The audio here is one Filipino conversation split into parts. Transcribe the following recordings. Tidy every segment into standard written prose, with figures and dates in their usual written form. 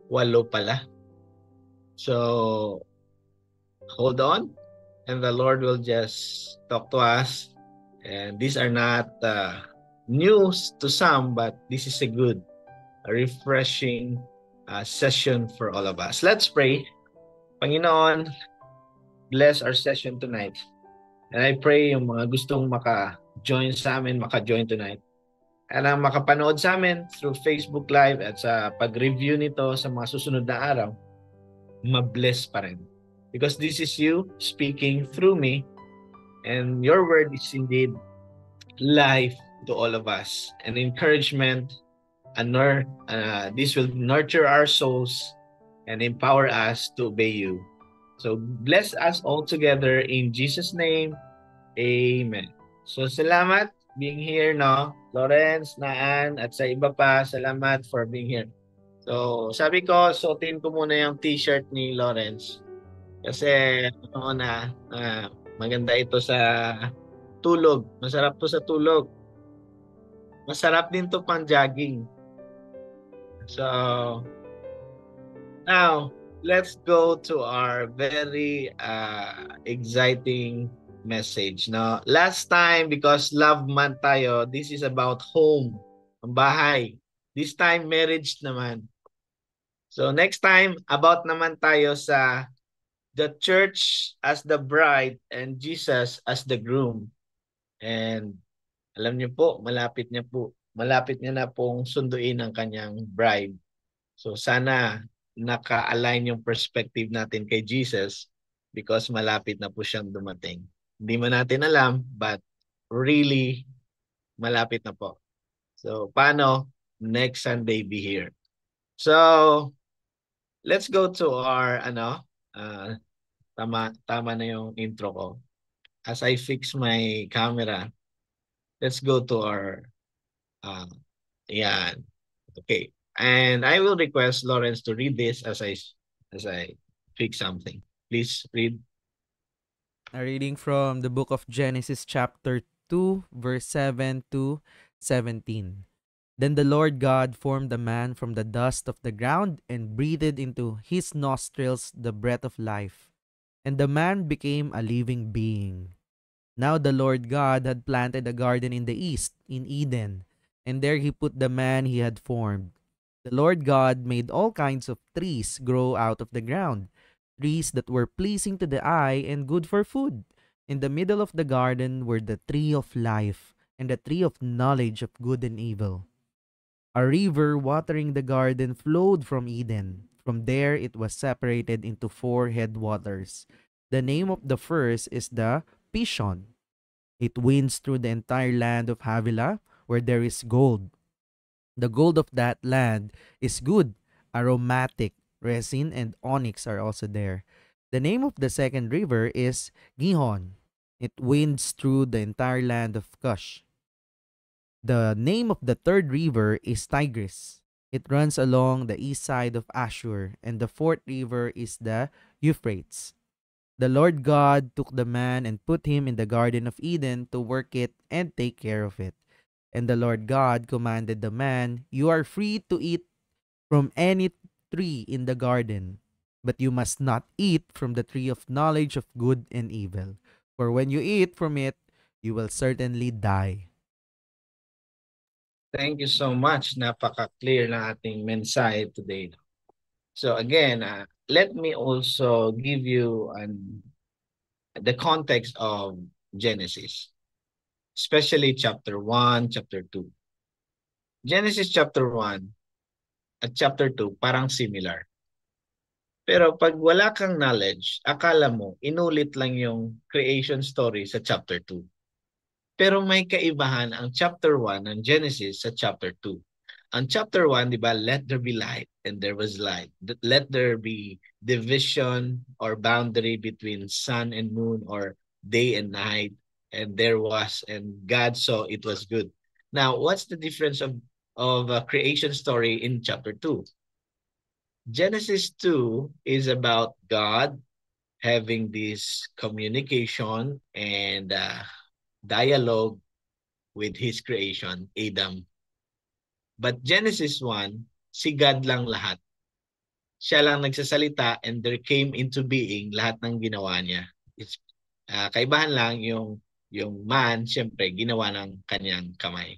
8 pala. So, hold on, and the Lord will just talk to us. And these are not news to some, but this is a refreshing session for all of us. Let's pray. Panginoon, bless our session tonight. And I pray yung mga gustong maka-join sa amin, maka-join tonight. And ang makapanood sa amin through Facebook Live at sa pag-review nito sa mga susunod na araw, ma-bless pa rin. Because this is you speaking through me, and your word is indeed life to all of us, an encouragement, this will nurture our souls and empower us to obey you. So bless us all together in Jesus' name. Amen. So salamat being here, no? Lawrence, Naan, at sa iba pa, salamat for being here. So sabi ko, suotin ko muna yung t-shirt ni Lawrence. Kasi maganda ito sa tulog. Masarap to sa tulog. Masarap din to pang jogging. So now, let's go to our very exciting message. No? Last time, because love month tayo, this is about home, ang bahay. This time, marriage naman. So next time, about naman tayo sa the church as the bride and Jesus as the groom. And alam niyo po, malapit niya na pong sunduin ang kanyang bride. So sana naka-align yung perspective natin kay Jesus because malapit na po siyang dumating. Hindi man natin alam, but really malapit na po. So paano? Next Sunday be here. So let's go to our tama na yung intro ko. As I fix my camera, let's go to our yan. Okay. And I will request Lawrence to read this as I fix something. Please read. A reading from the book of Genesis chapter 2 verse 7 to 17. Then the Lord God formed the man from the dust of the ground and breathed into his nostrils the breath of life, and the man became a living being. Now the Lord God had planted a garden in the east, in Eden, and there he put the man he had formed. The Lord God made all kinds of trees grow out of the ground, trees that were pleasing to the eye and good for food. In the middle of the garden were the tree of life and the tree of knowledge of good and evil. A river watering the garden flowed from Eden. From there it was separated into 4 headwaters. The name of the first is the Pishon. It winds through the entire land of Havilah, where there is gold. The gold of that land is good, aromatic, resin and onyx are also there. The name of the second river is Gihon. It winds through the entire land of Cush. The name of the third river is Tigris. It runs along the east side of Ashur, and the fourth river is the Euphrates. The Lord God took the man and put him in the Garden of Eden to work it and take care of it. And the Lord God commanded the man, "You are free to eat from any tree in the garden, but you must not eat from the tree of knowledge of good and evil. For when you eat from it, you will certainly die." Thank you so much. Napaka-clear na ating mensahe today. So again, let me also give you the context of Genesis, especially chapter 1, chapter 2. Genesis chapter 1 at chapter 2 parang similar. Pero pag wala kang knowledge, akala mo inulit lang yung creation story sa chapter 2. Pero may kaibahan ang chapter 1 ng Genesis sa chapter 2. Ang chapter 1, di ba, let there be light and there was light. Let there be division or boundary between sun and moon or day and night. And there was, and God saw it was good. Now, what's the difference of a creation story in chapter 2? Genesis 2 is about God having this communication and dialogue with his creation, Adam. But Genesis 1, si God lang lahat. siya lang nagsasalita and there came into being lahat ng ginawa niya. It's, kaibahan lang yung man, siyempre, ginawa ng kanyang kamay.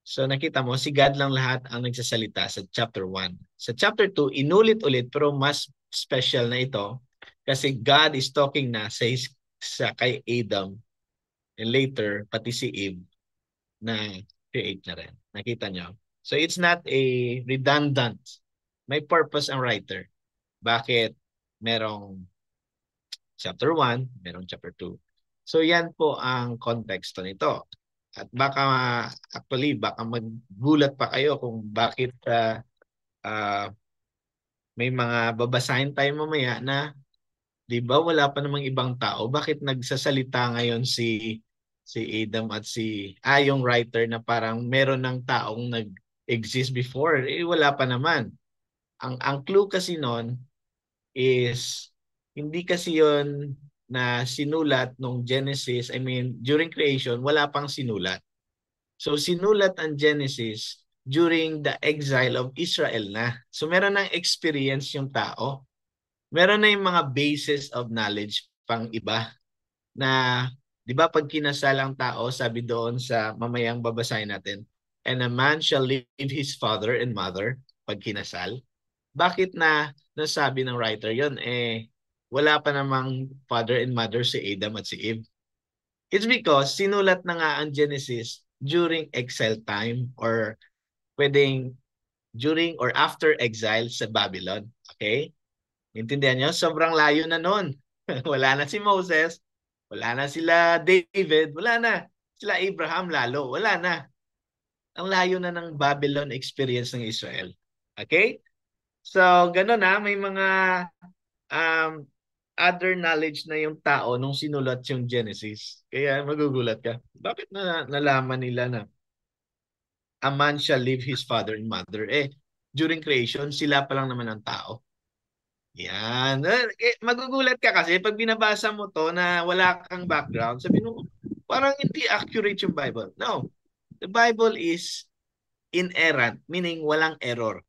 So nakita mo, si God lang lahat ang nagsasalita sa chapter 1. Sa chapter 2, inulit-ulit pero mas special na ito kasi God is talking na sa kay Adam and later pati si Eve na create na rin. Nakita nyo? So it's not a redundant. May purpose ang writer. Bakit merong chapter 1, merong chapter 2. So yan po ang konteksto nito. At baka actually baka maggulat pa kayo kung bakit may mga babasahin tayo mamaya na 'di ba wala pa namang ibang tao, bakit nagsasalita ngayon si Adam at yung writer na parang meron ng taong nag-exist before, wala pa naman. Ang clue kasi noon is hindi kasi 'yon na sinulat nung Genesis. I mean, during creation wala pang sinulat. So sinulat ang Genesis during the exile of Israel na. So meron ng experience yung tao. Meron na yung mga basis of knowledge pang iba na, di ba pag kinasal ang tao, sabi doon sa mamayang babasahin natin, and a man shall leave his father and mother pag kinasal. Bakit na nasabi ng writer yon? Wala pa namang father and mother si Adam at si Eve. It's because sinulat na nga ang Genesis during exile time or pwedeng during or after exile sa Babylon. Okay? Intindihan nyo? Sobrang layo na nun. Wala na si Moses, wala na sila David, wala na. Sila Abraham lalo, wala na. Ang layo na ng Babylon experience ng Israel. Okay? So, gano'n na. May mga um, other knowledge na yung tao nung sinulat yung Genesis. Kaya magugulat ka. Bakit nalaman nila na a man shall leave his father and mother? During creation, sila pa lang naman ang tao. Yan. Magugulat ka kasi pag binabasa mo to na wala kang background, sabi mo, parang hindi accurate yung Bible. No. The Bible is inerrant, meaning walang error.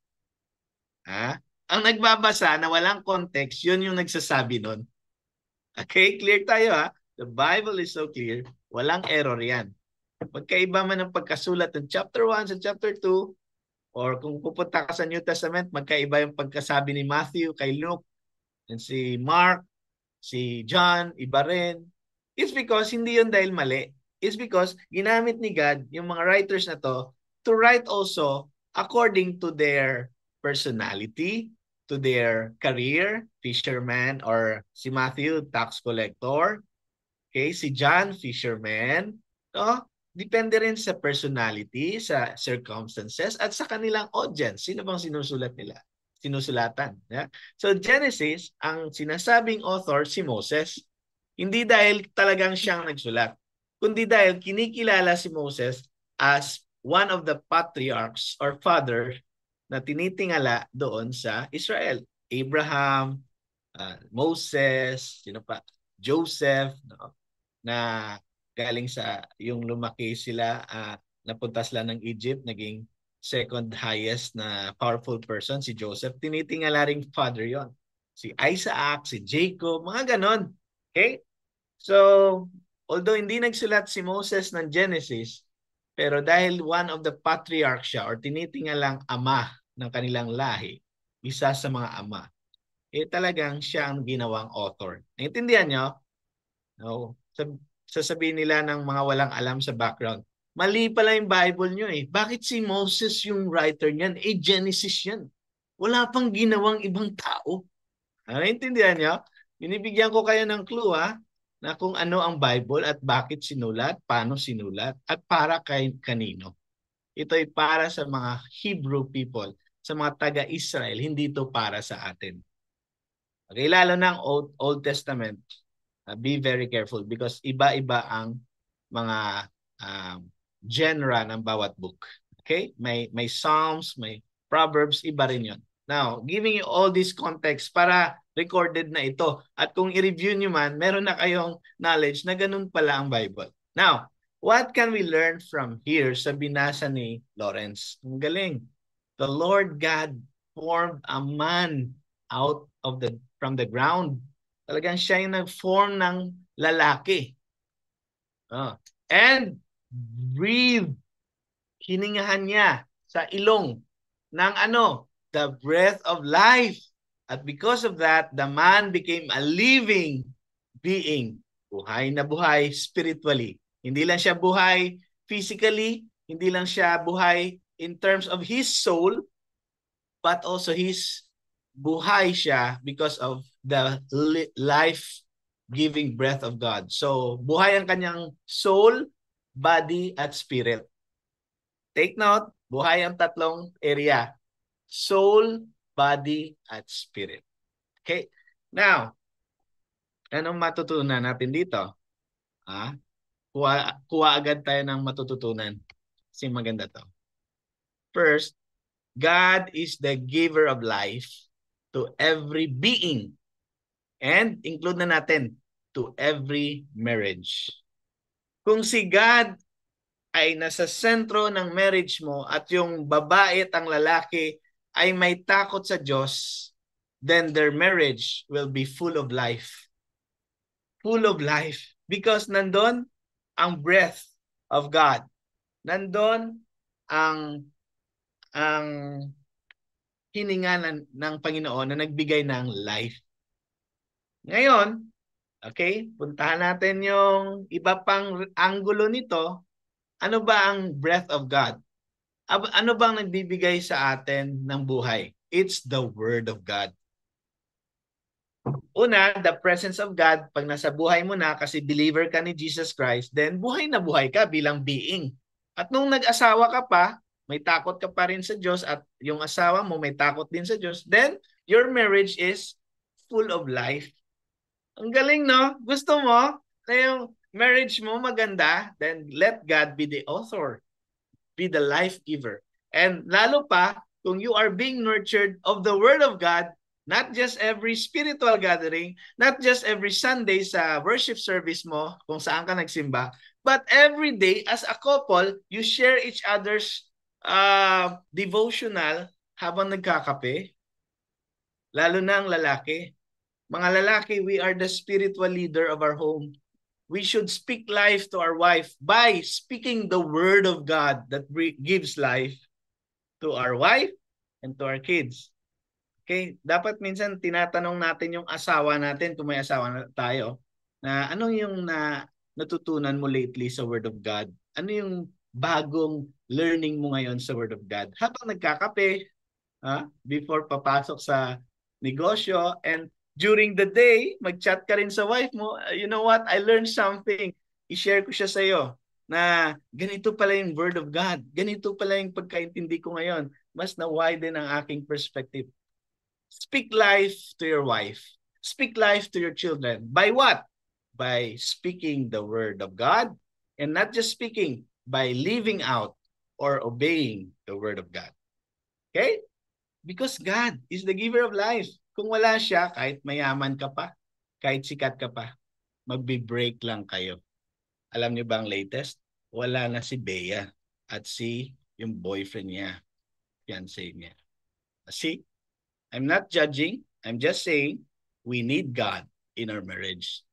Ang nagbabasa na walang context, yun yung nagsasabi nun. Okay, clear tayo ha? The Bible is so clear, walang error yan. Magkaiba man ang pagkasulat ng chapter 1 sa chapter 2, or kung pupunta ka sa New Testament, magkaiba yung pagkasabi ni Matthew kay Luke, and si Mark, si John, iba rin. It's because hindi yun dahil mali. It's because ginamit ni God yung mga writers na to write also according to their personality, to their career, fisherman, or si Matthew, tax collector. Okay, si John, fisherman. No? Depende rin sa personality, sa circumstances, at sa kanilang audience. Sino bang sinusulat nila? Sinusulatan. Yeah? So Genesis, ang sinasabing author si Moses. Hindi dahil talagang siyang nagsulat, kundi dahil kinikilala si Moses as one of the patriarchs or father na tinitingala doon sa Israel. Abraham, Moses, sino pa? Joseph, no? Na galing sa yung lumaki sila, napunta sila ng Egypt, naging second highest na powerful person, si Joseph. Tinitingala ring father yon. Si Isaac, si Jacob, mga ganon. Okay? So, although hindi nagsulat si Moses ng Genesis, pero dahil one of the patriarchs siya or tinitingalang ama ng kanilang lahi, isa sa mga ama, talagang siya ang ginawang author. Naintindihan nyo? No? Sasabihin nila ng mga walang alam sa background, mali pala yung Bible nyo eh. Bakit si Moses yung writer niyan? Genesis yan. Wala pang ginawang ibang tao. Naintindihan nyo? Binibigyan ko kayo ng clue na kung ano ang Bible at bakit sinulat, paano sinulat, at para kay kanino. Ito ay para sa mga Hebrew people, sa mga taga-Israel, hindi ito para sa atin. Okay, lalo na ang Old Testament. Be very careful because iba-iba ang mga genre ng bawat book. Okay? May Psalms, may Proverbs, iba rin yun. Now, giving you all this context para recorded na ito. At kung i-review nyo man, meron na kayong knowledge na ganun pala ang Bible. Now, what can we learn from here sa binasa ni Lawrence? Ang galing. The Lord God formed a man from the ground. Talagang siya yung nag-form ng lalaki. And breathe. Hiningahan niya sa ilong ng the breath of life. At because of that, the man became a living being. Buhay na buhay spiritually. Hindi lang siya buhay physically, hindi lang siya buhay in terms of his soul, but also his buhay siya because of the life-giving breath of God. So, buhay ang kanyang soul, body, at spirit. Take note, buhay ang tatlong area. Soul, body, at spirit. Okay? Now, anong matutunan natin dito? Kuha agad tayo ng matututunan. Kasi maganda to. First, God is the giver of life to every being. And include na natin, to every marriage. Kung si God ay nasa sentro ng marriage mo at yung babae at ang lalaki ay may takot sa Diyos, then their marriage will be full of life. Full of life. Because nandun ang breath of God. Nandun ang hininga ng Panginoon na nagbigay ng life. Ngayon, okay, puntahan natin yung iba pang anggulo nito. Ano ba ang breath of God? Ano bang nagbibigay sa atin ng buhay? It's the Word of God. Una, the presence of God, pag nasa buhay mo na kasi believer ka ni Jesus Christ, then buhay na buhay ka bilang being. At nung nag-asawa ka pa, may takot ka pa rin sa Diyos at yung asawa mo may takot din sa Diyos, then your marriage is full of life. Ang galing, no? Gusto mo na yung marriage mo maganda, then let God be the author, be the life giver. And lalo pa, kung you are being nurtured of the Word of God, not just every spiritual gathering, not just every Sunday sa worship service mo, kung saan ka nagsimba, but every day as a couple, you share each other's devotional habang nagkakape. Lalo na ang lalaki. Mga lalaki, we are the spiritual leader of our home. We should speak life to our wife by speaking the Word of God that gives life to our wife and to our kids. Okay? Dapat minsan tinatanong natin yung asawa natin, kung may asawa na tayo, na ano yung natutunan mo lately sa Word of God? Ano yung bagong learning mo ngayon sa Word of God? Habang nagkakape, before papasok sa negosyo, and during the day, mag-chat ka rin sa wife mo, you know what, I learned something. I-share ko siya sa iyo na ganito pala yung Word of God. Ganito pala yung pagkaintindi ko ngayon. Mas na-widen ang aking perspective. Speak life to your wife. Speak life to your children. By what? By speaking the Word of God, and not just speaking, by living out or obeying the Word of God. Okay? Because God is the giver of life. Kung wala siya, kahit mayaman ka pa, kahit sikat ka pa, magbe-break lang kayo. Alam niyo ba ang latest? Wala na si Bea at yung boyfriend niya, fiancé niya. See? I'm not judging. I'm just saying we need God in our marriage.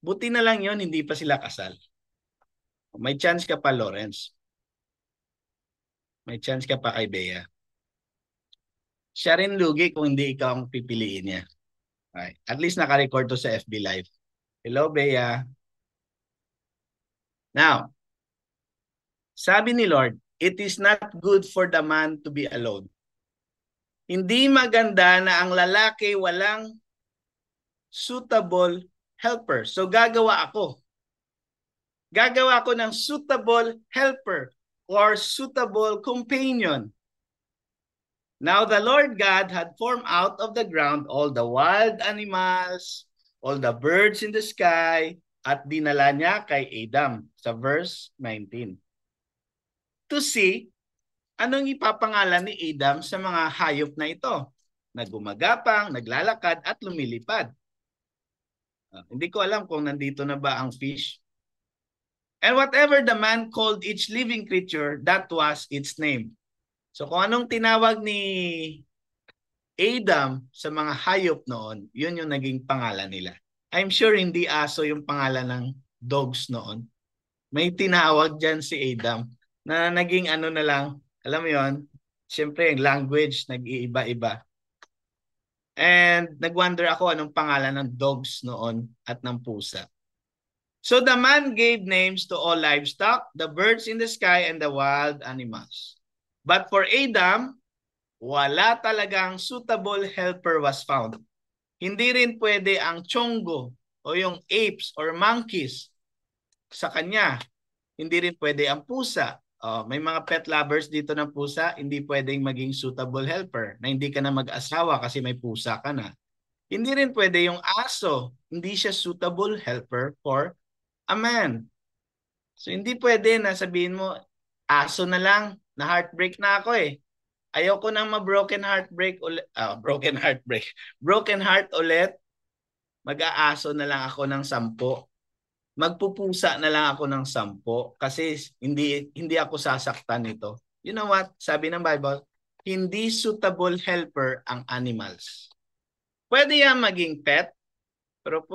Buti na lang yon, hindi pa sila kasal. May chance ka pa, Lawrence. May chance ka pa kay Bea. Siya rin lugi kung hindi ikaw ang pipiliin niya. Okay. At least naka-record to sa FB Live. Hello, Bea. Now, sabi ni Lord, it is not good for the man to be alone. Hindi maganda na ang lalaki walang suitable helper. So gagawa ako. Gagawa ako ng suitable helper or suitable companion. Now the Lord God had formed out of the ground all the wild animals, all the birds in the sky, at dinala niya kay Adam sa verse 19. To see, anong ipapangalan ni Adam sa mga hayop na ito? Na gumagapang, naglalakad, at lumilipad. Hindi ko alam kung nandito na ba ang fish. And whatever the man called each living creature, that was its name. So kung anong tinawag ni Adam sa mga hayop noon, yun yung naging pangalan nila. I'm sure hindi aso yung pangalan ng dogs noon. May tinawag dyan si Adam na naging ano na lang, alam mo yun, siyempre yung language nag-iiba-iba. And nag-wonder ako anong pangalan ng dogs noon at ng pusa. So the man gave names to all livestock, the birds in the sky, and the wild animals. But for Adam, wala talagang suitable helper was found. Hindi rin pwede ang chongo o yung apes or monkeys sa kanya. Hindi rin pwede ang pusa. May mga pet lovers dito ng pusa, hindi pwedeng maging suitable helper na hindi ka na mag-asawa kasi may pusa ka na. Hindi rin pwede yung aso. Hindi siya suitable helper for a man. So hindi pwede na sabihin mo, aso na lang, na heartbreak na ako eh. Ayoko nang ma-broken heartbreak ulit. Broken heart ulit. Mag-aaso na lang ako ng 10. Magpupusa na lang ako ng 10 kasi hindi ako sasaktan nito. You know what? Sabi ng Bible, hindi suitable helper ang animals. Pwede yan maging pet, pero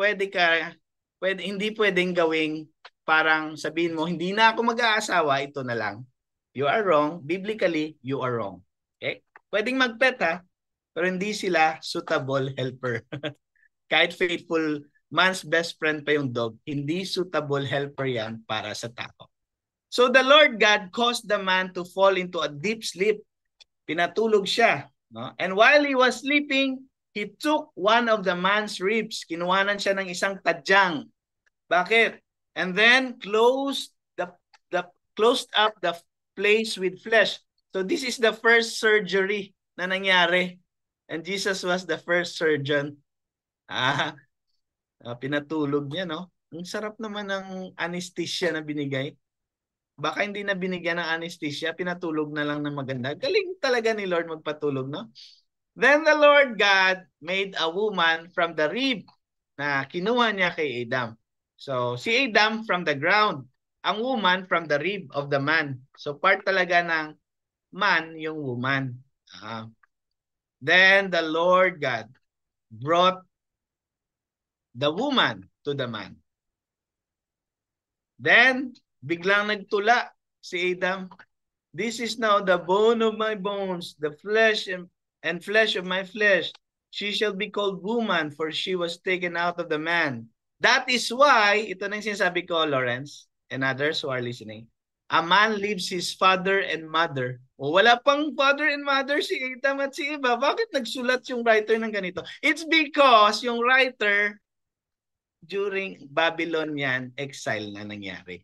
hindi pwedeng gawing parang sabihin mo, hindi na ako mag-aasawa, ito na lang. You are wrong. Biblically, you are wrong. Okay? Pwedeng mag-pet ha, pero hindi sila suitable helper. Kahit faithful man's best friend pa yung dog, hindi suitable helper yan para sa tao. So the Lord God caused the man to fall into a deep sleep. Pinatulog siya. No? And while he was sleeping, he took one of the man's ribs. Kinuhanan siya ng isang tadyang. Bakit? And then closed up the place with flesh. So this is the first surgery na nangyari. And Jesus was the first surgeon. Pinatulog niya, no? Ang sarap naman ng anesthesia na binigay. Baka hindi na binigyan ng anesthesia, pinatulog na lang ng maganda. Galing talaga ni Lord magpatulog, no? Then the Lord God made a woman from the rib na kinuha niya kay Adam. So, si Adam from the ground. Ang woman from the rib of the man. So, part talaga ng man yung woman. Then the Lord God brought the woman to the man. Then, biglang nagtula si Adam. This is now the bone of my bones, the flesh and flesh of my flesh. She shall be called woman, for she was taken out of the man. That is why, ito na yung sinasabi ko, Lawrence, and others who are listening, a man leaves his father and mother. O wala pang father and mother si Adam at si Eva. Bakit nagsulat yung writer ng ganito? It's because yung writer during Babylonian exile na nangyari.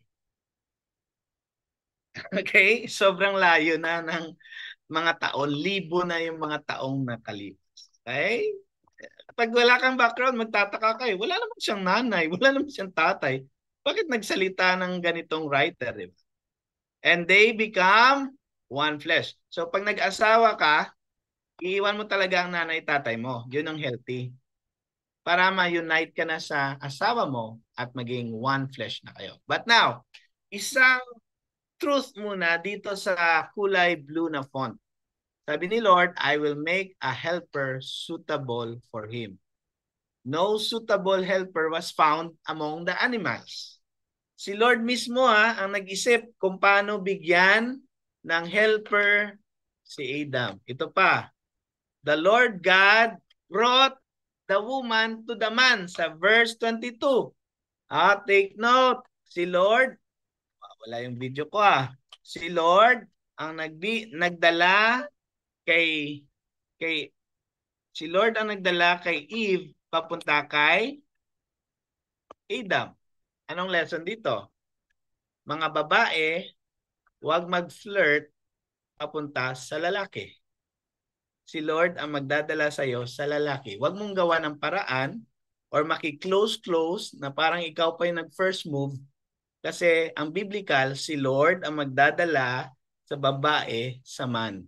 Okay? Sobrang layo na ng mga taon. Libo na yung mga taong nakalipas. Okay? Pag wala kang background, magtataka kayo. Wala naman siyang nanay. Wala naman siyang tatay. Bakit nagsalita ng ganitong writer? Diba? And they become one flesh. So pag nag-asawa ka, iiwan mo talaga ang nanay tatay mo. Yun ang healthy. Para ma-unite ka na sa asawa mo at maging one flesh na kayo. But now, isang truth muna dito sa kulay blue na font. Sabi ni Lord, I will make a helper suitable for him. No suitable helper was found among the animals. Si Lord mismo ang nag-isip kung paano bigyan ng helper si Adam. Ito pa, the Lord God brought the woman to the man sa verse 22. Take note, si Lord, wala yung video ko si Lord ang nagdala kay si Lord ang nagdala kay Eve papunta kay Adam. Anong lesson dito? Mga babae, huwag mag-flirt papunta sa lalaki. Si Lord ang magdadala sa iyo sa lalaki. Huwag mong gawa ng paraan or maki-close na parang ikaw pa yung nag-first move. Kasi ang biblical, si Lord ang magdadala sa babae sa man.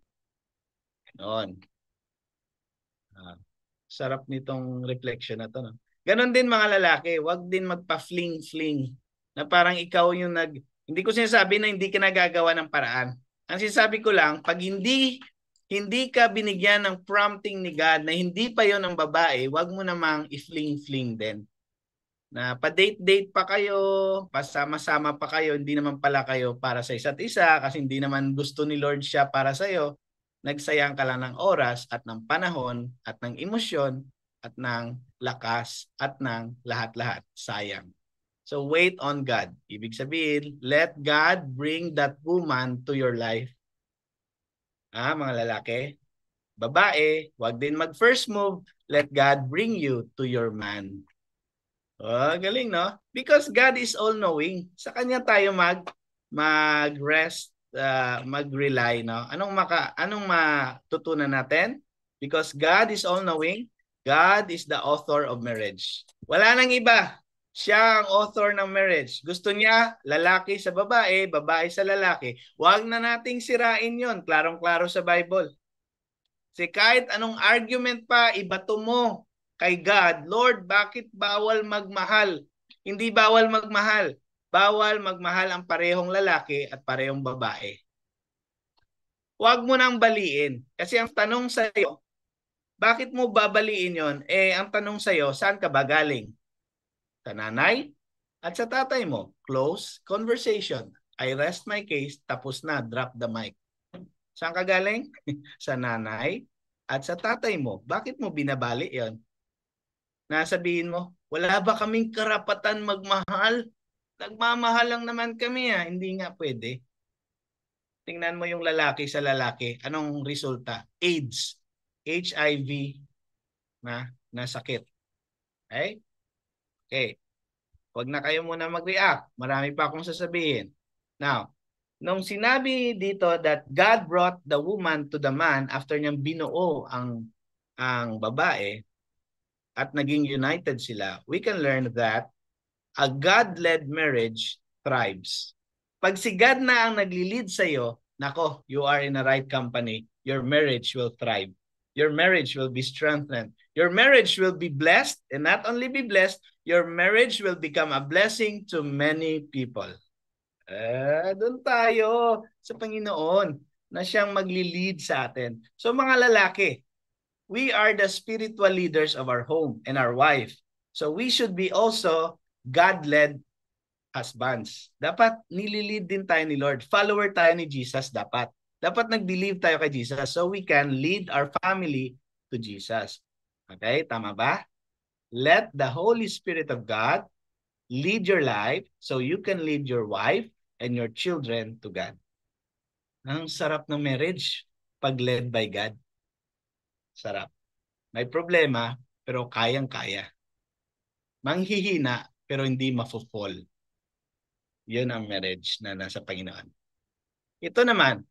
Ganon. Sarap nitong reflection na to. No? Ganon din mga lalaki. Huwag din magpa-fling-fling. Na parang ikaw yung hindi ko sinasabi na hindi ka nagagawa ng paraan. Ang sinasabi ko lang, pag hindi hindi ka binigyan ng prompting ni God na hindi pa yon ang babae, wag mo namang i-fling-fling din. Na pa-date-date pa kayo, pasama-sama pa kayo, hindi naman pala kayo para sa isa't isa kasi hindi naman gusto ni Lord siya para sa iyo. Nagsayang ka lang ng oras at ng panahon at ng emosyon at ng lakas at ng lahat-lahat. Sayang. So wait on God. Ibig sabihin, let God bring that woman to your life. Mga lalaki. Babae, wag din mag-first move. Let God bring you to your man. Galing, no? Because God is all-knowing. Sa Kanya tayo mag-rest, mag-rely, no? Anong matutunan natin? Because God is all-knowing, God is the author of marriage. Wala nang iba. Siya ang author ng marriage. Gusto niya, lalaki sa babae, babae sa lalaki. Huwag na nating sirain yon. Klarong-klaro sa Bible. Kasi kahit anong argument pa, ibato mo kay God, Lord, bakit bawal magmahal? Hindi bawal magmahal. Bawal magmahal ang parehong lalaki at parehong babae. Huwag mo nang baliin. Kasi ang tanong sa iyo, bakit mo babaliin yon? Ang tanong sa iyo, saan ka ba galing? Sa nanay at sa tatay mo. Close conversation. I rest my case, tapos na, drop the mic. Saan ka galing? Sa nanay at sa tatay mo. Bakit mo binabali yon? Nasabihin mo, wala ba kaming karapatan magmahal? Nagmamahal lang naman kami. Hindi nga pwede. Tingnan mo yung lalaki sa lalaki. Anong resulta? AIDS. HIV na sakit. Okay? Okay. Huwag na kayo muna mag-react. Marami pa akong sasabihin. Now, nung sinabi dito that God brought the woman to the man after niyang binuo ang babae at naging united sila, we can learn that a God-led marriage thrives. Pag si God na ang nagli-lead sa iyo, nako, you are in the right company. Your marriage will thrive. Your marriage will be strengthened. Your marriage will be blessed, and not only be blessed, your marriage will become a blessing to many people. Doon tayo sa Panginoon na siyang magli-lead sa atin. So mga lalaki, we are the spiritual leaders of our home and our wife. So we should be also God-led husbands. Dapat nililid din tayo ni Lord. Follower tayo ni Jesus dapat. Dapat nag-believe tayo kay Jesus so we can lead our family to Jesus. Okay, tama ba? Let the Holy Spirit of God lead your life so you can lead your wife and your children to God. Ang sarap ng marriage pag led by God. Sarap. May problema pero kayang-kaya. Manghihina pero hindi mafo-fall. Yun ang marriage na nasa Panginoon. Ito naman,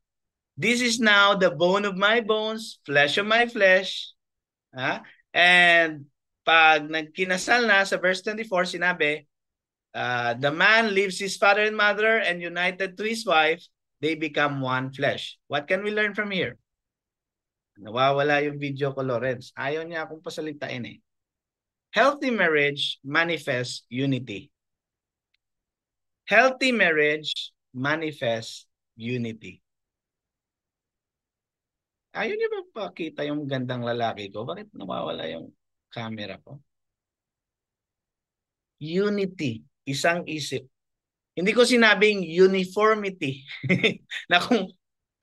this is now the bone of my bones, flesh of my flesh. And pag nagkinasal na sa verse 24, sinabi, the man leaves his father and mother and united to his wife, they become one flesh. What can we learn from here? Nawawala yung video ko, Lawrence. Ayaw niya akong pasalitain eh. Healthy marriage manifests unity. Healthy marriage manifests unity. Ayaw niyo ba pakita yung gandang lalaki ko? Bakit nawawala yung camera ko? Unity. Isang isip. Hindi ko sinabing uniformity. Na kung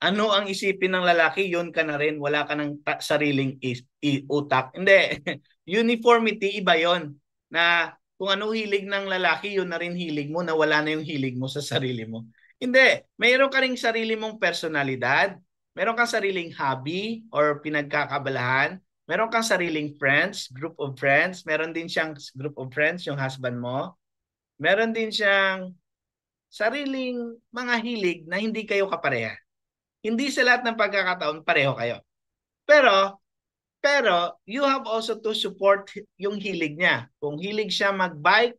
ano ang isipin ng lalaki, yun ka na rin. Wala ka ng sariling utak. Hindi. Uniformity, iba yon. Na kung ano hilig ng lalaki, yun na rin hilig mo, na wala na yung hilig mo sa sarili mo. Hindi. Mayroon ka rin sarili mong personalidad. Meron kang sariling hobby or pinagkakabalahan. Meron kang sariling friends, group of friends. Meron din siyang group of friends, yung husband mo. Meron din siyang sariling mga hilig na hindi kayo kapareha. Hindi sa lahat ng pagkakataon pareho kayo. Pero you have also to support yung hilig niya. Kung hilig siya mag-bike,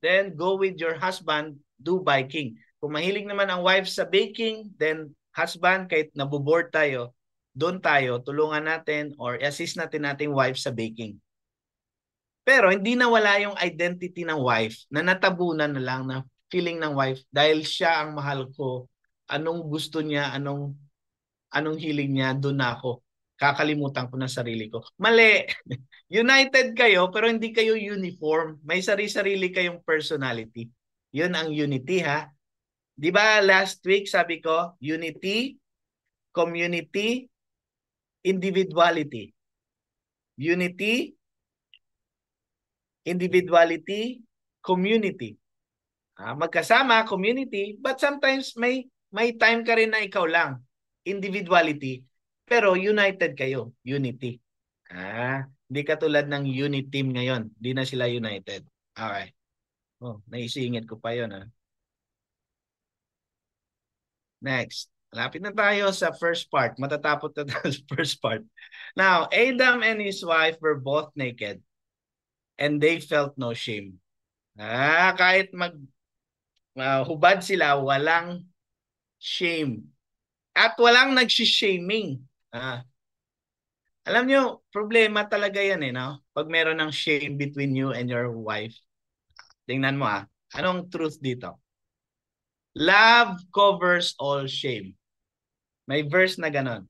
then go with your husband, do biking. Kung mahilig naman ang wife sa baking, then husband, kahit naboboard tayo, doon tayo, tulungan natin or assist natin nating wife sa baking. Pero hindi nawala yung identity ng wife na natabunan na lang na feeling ng wife dahil siya ang mahal ko, anong gusto niya, anong anong hiling niya, doon na ako. Kakalimutan ko na sarili ko. Mali! United kayo, pero hindi kayo uniform. May sarili-sarili kayong personality. Yun ang unity, ha? Di ba last week sabi ko, unity, community, individuality. Unity, individuality, community. Magkasama, community, but sometimes may time ka rin na ikaw lang. Individuality, pero united kayo, unity. Hindi katulad ng unit team ngayon. Hindi na sila united. Okay. Naisingit ko pa yun. Next. Lapit na tayo sa first part. Matatapos na tayo sa first part. Now, Adam and his wife were both naked and they felt no shame. Kahit hubad sila, walang shame. At walang nagsishaming. Alam nyo, problema talaga yan no? Pag meron ng shame between you and your wife. Tingnan mo Anong truth dito? Love covers all shame. May verse na ganon.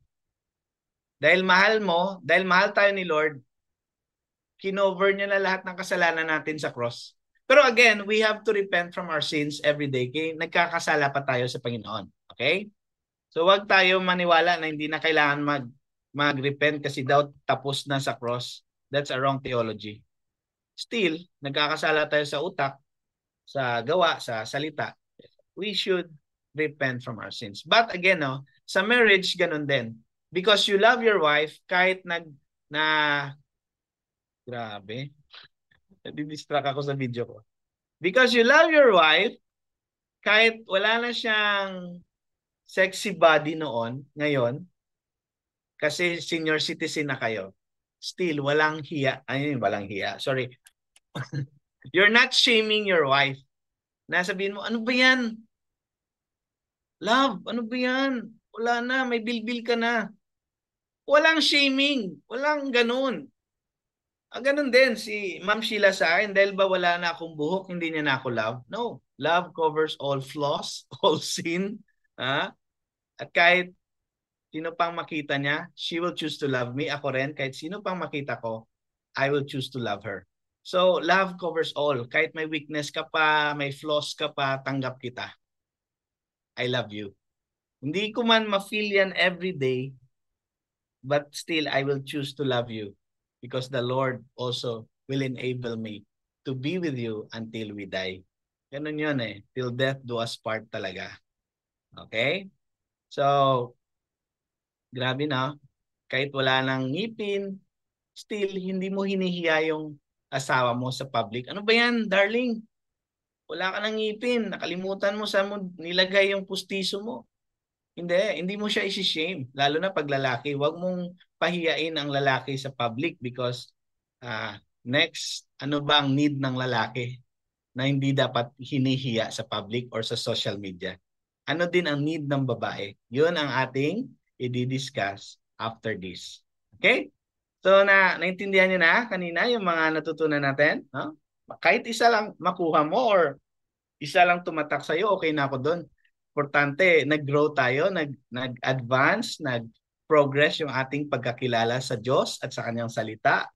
Dahil mahal tayo ni Lord, kinover niya na lahat ng kasalanan natin sa cross. Pero again, we have to repent from our sins every day. Kaya nagkakasala pa tayo sa Panginoon. Okay? So wag tayo maniwala na hindi na kailangan mag-repent kasi daw tapos na sa cross. That's a wrong theology. Still, nagkakasala tayo sa utak, sa gawa, sa salita. We should repent from our sins. But again, sa marriage, ganun din. Because you love your wife, kahit grabe. Nadidistract ako sa video ko. Because you love your wife, kahit wala na siyang sexy body noon, ngayon, kasi senior citizen na kayo, still, walang hiya. Walang hiya. Sorry. You're not shaming your wife. Nasabihin mo, ano ba yan? Love, ano ba yan? Wala na, may bilbil ka na. Walang shaming. Walang ganun. Ganun din si Ma'am Sheila sa akin. Dahil ba wala na akong buhok, hindi niya na ako love? No. Love covers all flaws, all sin. At kahit sino pang makita niya, she will choose to love me. Ako rin, kahit sino pang makita ko, I will choose to love her. So, love covers all. Kahit may weakness ka pa, may flaws ka pa, tanggap kita. I love you. Hindi ko man ma-feel yan every day, but still, I will choose to love you because the Lord also will enable me to be with you until we die. Ganun yun Till death do us part talaga. Okay? So, grabe na. Kahit wala nang ngipin, still, hindi mo hinihiya yung asawa mo sa public. Ano ba yan, darling? Wala ka nang ngipin. Nakalimutan mo saan mo nilagay yung pustiso mo. Hindi mo siya isi-shame. Lalo na pag lalaki. Huwag mong pahiyain ang lalaki sa public because next, ano ba ang need ng lalaki na hindi dapat hinihiya sa public or sa social media? Ano din ang need ng babae? Yun ang ating i-discuss after this. Okay? So, naintindihan niyo na kanina yung mga natutunan natin? No? Kahit isa lang makuha mo or isa lang tumatak sa'yo, okay na ako doon. Importante, nag-grow tayo, nag-advance, nag-progress yung ating pagkakilala sa Diyos at sa kanyang salita.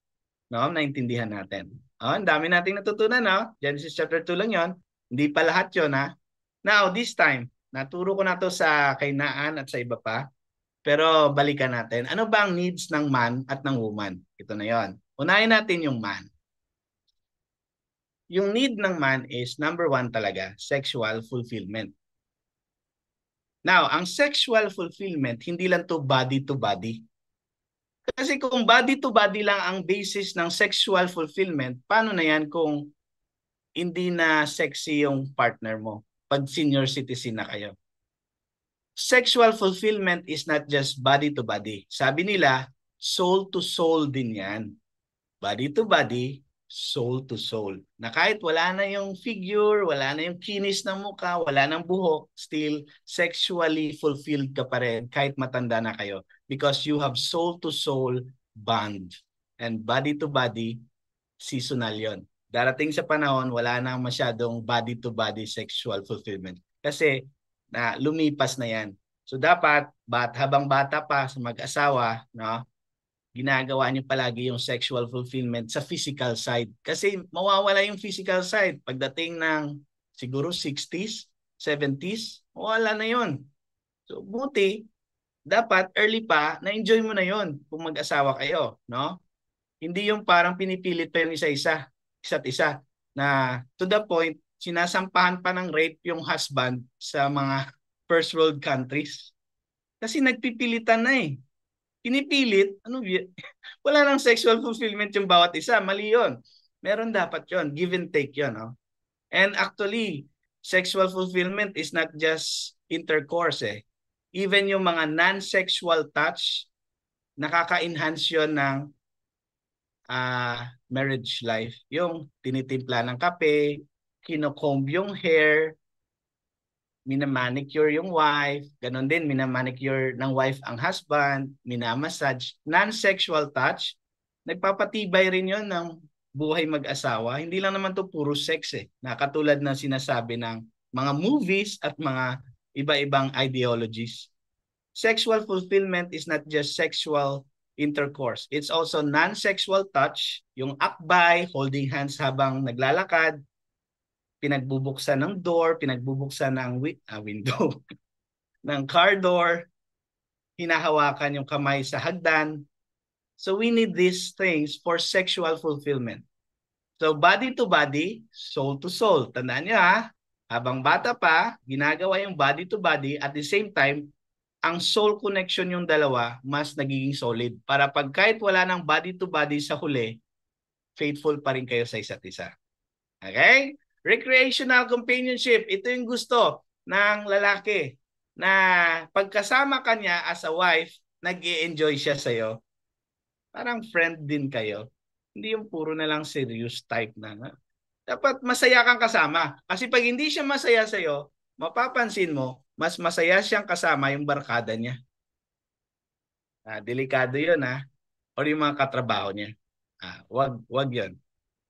No? Naintindihan natin. Ang dami nating natutunan. Genesis chapter 2 lang yon. Hindi pa lahat yun. Now, this time, naturo ko na to sa kay Naan at sa iba pa. Pero balikan natin. Ano ba ang needs ng man at ng woman? Ito na yon. Unahin natin yung man. Yung need ng man is number 1 talaga, sexual fulfillment. Now, ang sexual fulfillment, hindi lang to body to body. Kasi kung body to body lang ang basis ng sexual fulfillment, paano na yan kung hindi na sexy yung partner mo pag senior citizen na kayo? Sexual fulfillment is not just body to body. Sabi nila, soul to soul din yan. Body to body, soul to soul. Na kahit wala na yung figure, wala na yung kinis ng mukha, wala nang buhok, still sexually fulfilled ka pa rin kahit matanda na kayo because you have soul to soul bond. And body to body, seasonal yon. Darating sa panahon, wala na masyadong body to body sexual fulfillment kasi lumipas na yan. So dapat habang bata pa sa mag-asawa, no, ginagawa niyo palagi yung sexual fulfillment sa physical side. Kasi mawawala yung physical side pagdating ng siguro 60s, 70s, wala na yon. So buti, dapat early pa, na-enjoy mo na yon kung mag-asawa kayo, no? Hindi yung parang pinipilit pa yung isa't isa, na to the point, sinasampahan pa ng rape yung husband sa mga first world countries. Kasi nagpipilitan na eh. Pinipilit, wala nang sexual fulfillment yung bawat isa. Mali yun. Meron dapat yun. Give and take yun. No? And actually, sexual fulfillment is not just intercourse eh. Even yung mga non-sexual touch, nakaka-enhance yun ng marriage life. Yung tinitimpla ng kape, kinocomb yung hair, minamanicure yung wife, ganun din, minamanicure ng wife ang husband, minamassage, non-sexual touch, nagpapatibay rin yon ng buhay mag-asawa. Hindi lang naman to puro sex eh. Nakatulad na sinasabi ng mga movies at mga iba-ibang ideologies. Sexual fulfillment is not just sexual intercourse. It's also non-sexual touch, yung akbay, holding hands habang naglalakad, pinagbubuksan ng door, pinagbubuksan ng window, ng car door, hinahawakan yung kamay sa hagdan. So we need these things for sexual fulfillment. So body to body, soul to soul. Tandaan niyo ha, habang bata pa, ginagawa yung body to body, at the same time, ang soul connection yung dalawa, mas nagiging solid. Para pag kahit wala ng body to body sa huli, faithful pa rin kayo sa isa't isa. Okay? Recreational companionship, ito yung gusto ng lalaki na pagkasama kanya as a wife, nag-i-enjoy siya sa'yo. Parang friend din kayo. Hindi yung puro na lang serious type na. Dapat masaya kang kasama. Kasi pag hindi siya masaya sa'yo, mapapansin mo, mas masaya siyang kasama yung barkada niya. Delikado yun ha. O yung mga katrabaho niya. Wag yun.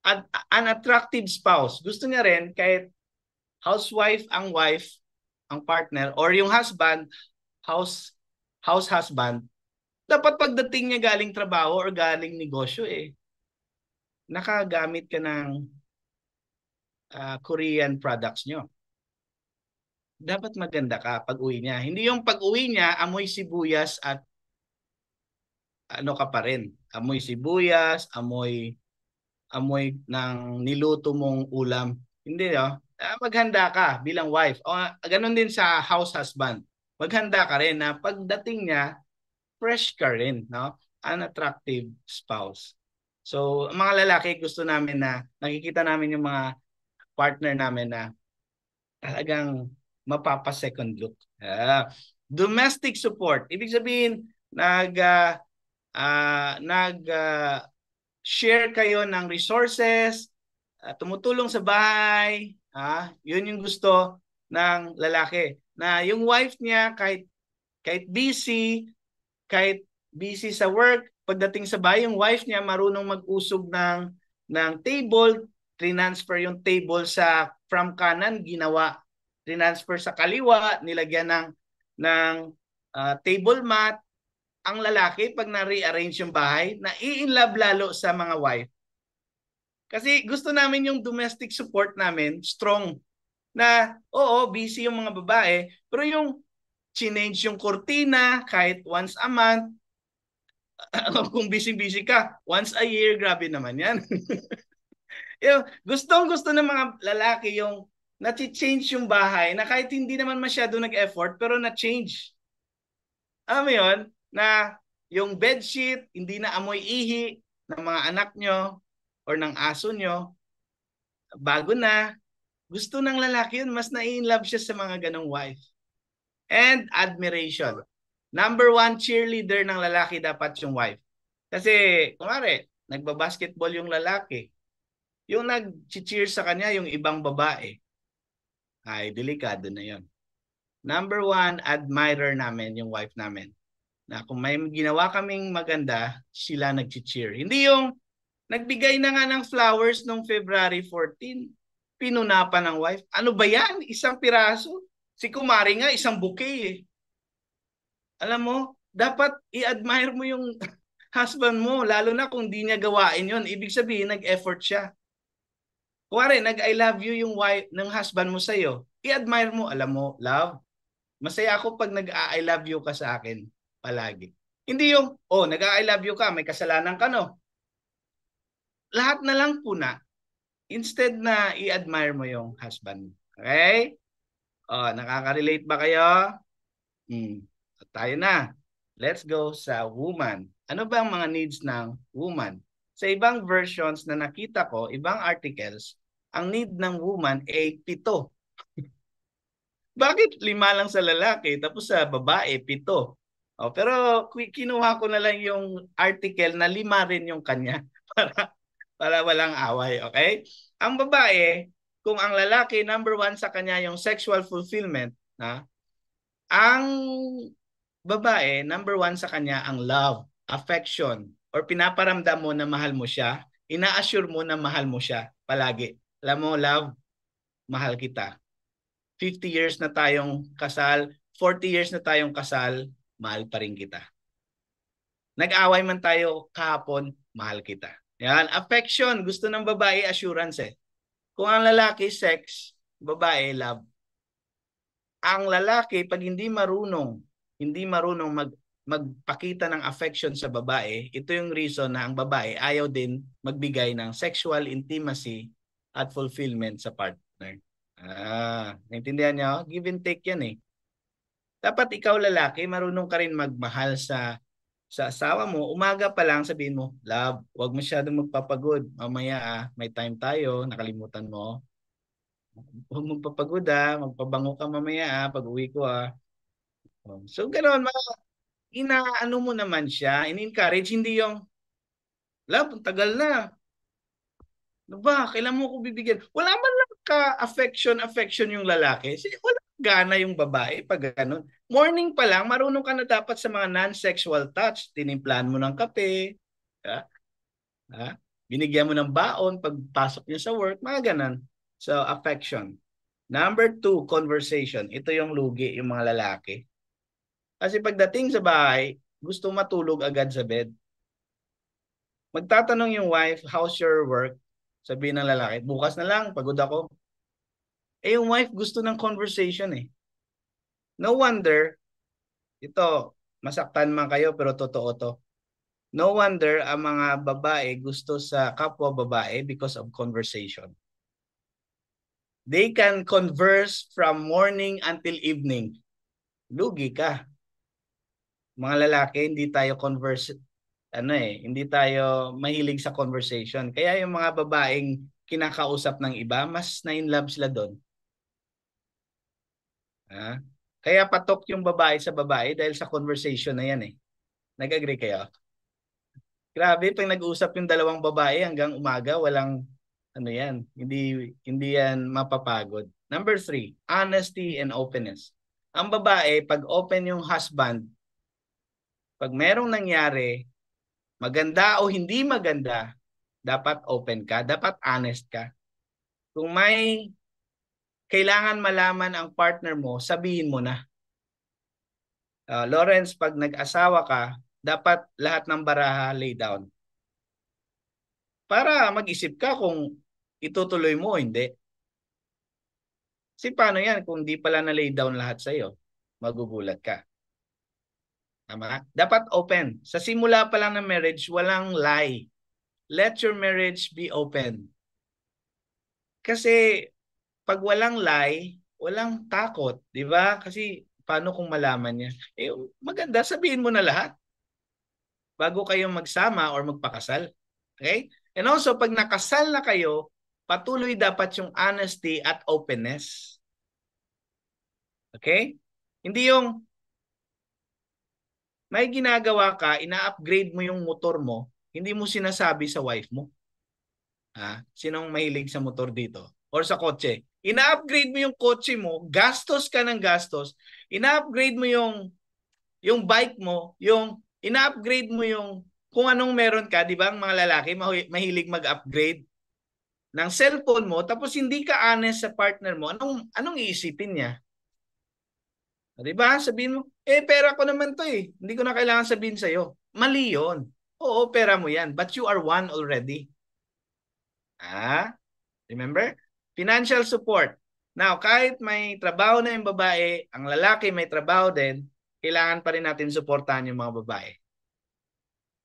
At an attractive spouse. Gusto niya rin kahit housewife ang wife, ang partner, or yung husband, house husband, dapat pagdating niya galing trabaho or galing negosyo nakagamit ka ng Korean products nyo. Dapat maganda ka pag-uwi niya. Hindi yung pag-uwi niya, amoy sibuyas at ano ka pa rin. Amoy sibuyas, amoy ng niluto mong ulam. Hindi, no? Maghanda ka bilang wife. O, ganun din sa house husband. Maghanda ka rin na pagdating niya, fresh ka rin, no? An attractive spouse. So, mga lalaki, gusto namin na nakikita namin yung mga partner namin na talagang mapapa-second look. Domestic support. Ibig sabihin, share kayo ng resources, tumutulong sa bahay, yun yung gusto ng lalaki. Na yung wife niya kahit busy sa work, pagdating sa bahay, yung wife niya marunong mag-usog ng table, transfer yung table from kanan, transfer sa kaliwa, nilagyan ng table mat. Ang lalaki, pag na-rearrange yung bahay, nai-inlove lalo sa mga wife. Kasi gusto namin yung domestic support namin, strong. Na, oo, busy yung mga babae, pero yung change yung kortina kahit once a month, kung busy-busy ka, once a year, grabe naman yan. Gustong-gusto ng mga lalaki yung na-change yung bahay na kahit hindi naman masyado nag-effort, pero na-change. Alam mo yun? Na yung bedsheet, hindi na amoy ihi ng mga anak nyo or ng aso nyo. Bago na. Gusto ng lalaki yun. Mas na-in-love siya sa mga ganong wife. And admiration. Number 1 cheerleader ng lalaki dapat yung wife. Kasi, kumari, nagbabasketball yung lalaki. Yung nag-cheer sa kanya, yung ibang babae. Ay, delikado na yon. Number 1, admirer namin yung wife namin. Na kung may ginawa kaming maganda, sila nag-cheer. Hindi yung nagbigay na nga ng flowers noong February 14, pinuna pa ng wife. Ano ba yan? Isang piraso? Si kumari nga, isang bouquet Alam mo, dapat i-admire mo yung husband mo, lalo na kung di niya gawain yon. Ibig sabihin, nag-effort siya. Kuwari, nag-I love you yung wife ng husband mo sa'yo. I-admire mo, alam mo, love, masaya ako pag nag-I love you ka sa akin palagi. Hindi yung, oh, nag-I love you ka, may kasalanan ka, no? Lahat na lang po na. Instead na i-admire mo yung husband mo. Okay? Oh, nakaka-relate ba kayo? So, tayo na. Let's go sa woman. Ano ba ang mga needs ng woman? Sa ibang versions na nakita ko, ibang articles, ang need ng woman ay 7. Bakit 5 lang sa lalaki tapos sa babae 7? Oh, pero kinuha ko na lang yung article na 5 rin yung kanya para para walang away, okay? Ang babae, kung ang lalaki number 1 sa kanya yung sexual fulfillment, na ang babae number 1 sa kanya ang love, affection, or pinaparamdam mo na mahal mo siya, ina-assure mo na mahal mo siya palagi. Alam mo, love, mahal kita. 50 years na tayong kasal, 40 years na tayong kasal, mahal pa rin kita. Nag-away man tayo kahapon, mahal kita. Yan, affection, gusto ng babae, assurance eh. Kung ang lalaki, sex, babae, love. Ang lalaki, pag hindi marunong magpakita ng affection sa babae, ito yung reason na ang babae ayaw din magbigay ng sexual intimacy at fulfillment sa partner. Naintindihan niyo? Give and take yan eh. Dapat ikaw lalaki, marunong ka rin magmahal sa asawa mo. Umaga pa lang sabihin mo, love, huwag masyadong magpapagod. Mamaya may time tayo, nakalimutan mo. Huwag magpapagod magpabango ka mamaya pag uwi ko So ganoon, inaano mo naman siya, in-encourage, hindi yung, love, tagal na. Ano ba, kailan mo ko bibigyan? Wala man lang ka-affection yung lalaki. Wala gana yung babae pag ganun. Morning pa lang, marunong ka na dapat sa mga non-sexual touch. Tinimplan mo ng kape, ha? Ha? Binigyan mo ng baon pagpasok niya sa work, mga ganun. So, affection. Number 2, conversation. Ito yung lugi, yung mga lalaki. Kasi pagdating sa bahay, gusto matulog agad sa bed. Magtatanong yung wife, how's your work? Sabihin ng lalaki, bukas na lang, pagod ako. Yung wife gusto ng conversation eh. No wonder, ito, masaktan man kayo pero totoo to. No wonder ang mga babae gusto sa kapwa babae because of conversation. They can converse from morning until evening. Lugi ka. Mga lalaki, hindi tayo hindi tayo mahilig sa conversation. Kaya yung mga babaeng kinakausap ng iba, mas na-in-love sila doon. Kaya patok yung babae sa babae dahil sa conversation na yan eh. Nag-agree kayo? Grabe, pag nag-usap yung dalawang babae hanggang umaga, walang hindi yan mapapagod. Number 3, honesty and openness. Ang babae, pag open yung husband, pag merong nangyari, maganda o hindi maganda, dapat open ka, dapat honest ka. Kung may kailangan malaman ang partner mo, sabihin mo na. Lawrence, pag nag-asawa ka, dapat lahat ng baraha lay down. Para mag-isip ka kung itutuloy mo o hindi. Kasi paano yan kung di pala na-lay down lahat sa'yo? Magugulat ka. Tama? Dapat open. Sa simula pa lang ng marriage, walang lie. Let your marriage be open. Kasi pag walang lie, walang takot. Di ba? Kasi paano kung malaman niya? Maganda, sabihin mo na lahat bago kayo magsama or magpakasal. Okay? And also, pag nakasal na kayo, patuloy dapat yung honesty at openness. Okay? Hindi yung may ginagawa ka, ina-upgrade mo yung motor mo, hindi mo sinasabi sa wife mo. Sinong mahilig sa motor dito? Or sa kotse? Ina-upgrade mo yung kotse mo, gastos ka ng gastos, ina-upgrade mo yung bike mo, ina-upgrade mo yung kung anong meron ka, di ba? Ang mga lalaki mahilig mag-upgrade ng cellphone mo, tapos hindi ka honest sa partner mo, anong iisipin niya? Di ba? Sabihin mo, pera ko naman to eh. Hindi ko na kailangan sabihin sa'yo. Mali yun. Oo, pera mo yan. But you are one already. Remember? Financial support. Now, kahit may trabaho na yung babae, ang lalaki may trabaho din, kailangan pa rin natin suportahan yung mga babae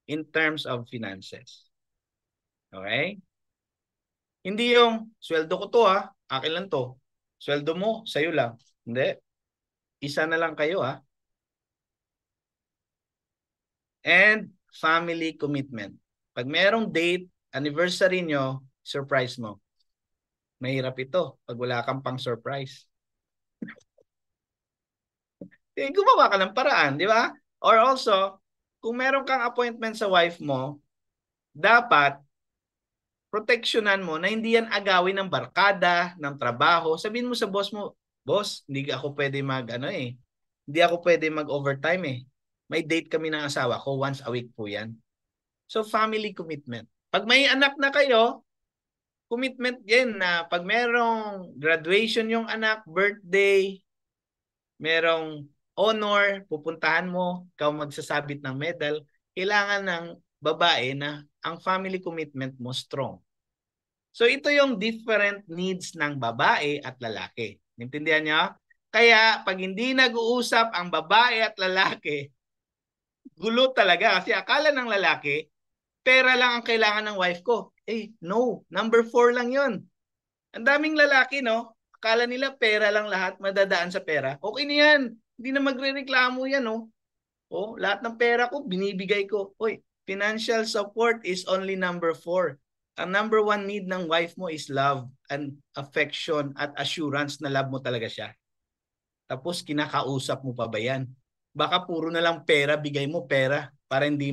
in terms of finances. Okay? Hindi yung, sweldo ko to akin lang to. Sweldo mo, sa'yo lang. Hindi. Isa na lang kayo And family commitment. Pag merong date, anniversary nyo, surprise mo. Mahirap ito pag wala kang pang surprise. Gumawa ka ng paraan, di ba? Or also, kung meron kang appointment sa wife mo, dapat proteksyonan mo na hindi yan agawin ng barkada, ng trabaho. Sabihin mo sa boss mo, boss, hindi ako pwede hindi ako pwede mag-overtime May date kami ng asawa ko, once a week po yan. So, family commitment. Pag may anak na kayo, commitment yan na pag merong graduation yung anak, birthday, merong honor, pupuntahan mo, ikaw magsasabit ng medal, kailangan ng babae na ang family commitment mo strong. So ito yung different needs ng babae at lalaki. Intindihan niyo? Kaya pag hindi nag-uusap ang babae at lalaki, gulo talaga. Kasi akala ng lalaki, pera lang ang kailangan ng wife ko. No. Number 4 lang yon. Ang daming lalaki, no? Akala nila pera lang lahat, madadaan sa pera. Okay na yan. Hindi na magre-reklamo yan, no? Lahat ng pera ko, binibigay ko. Financial support is only number 4. Ang number 1 need ng wife mo is love and affection at assurance na love mo talaga siya. Tapos kinakausap mo pa ba yan? Baka puro na lang pera, bigay mo pera para hindi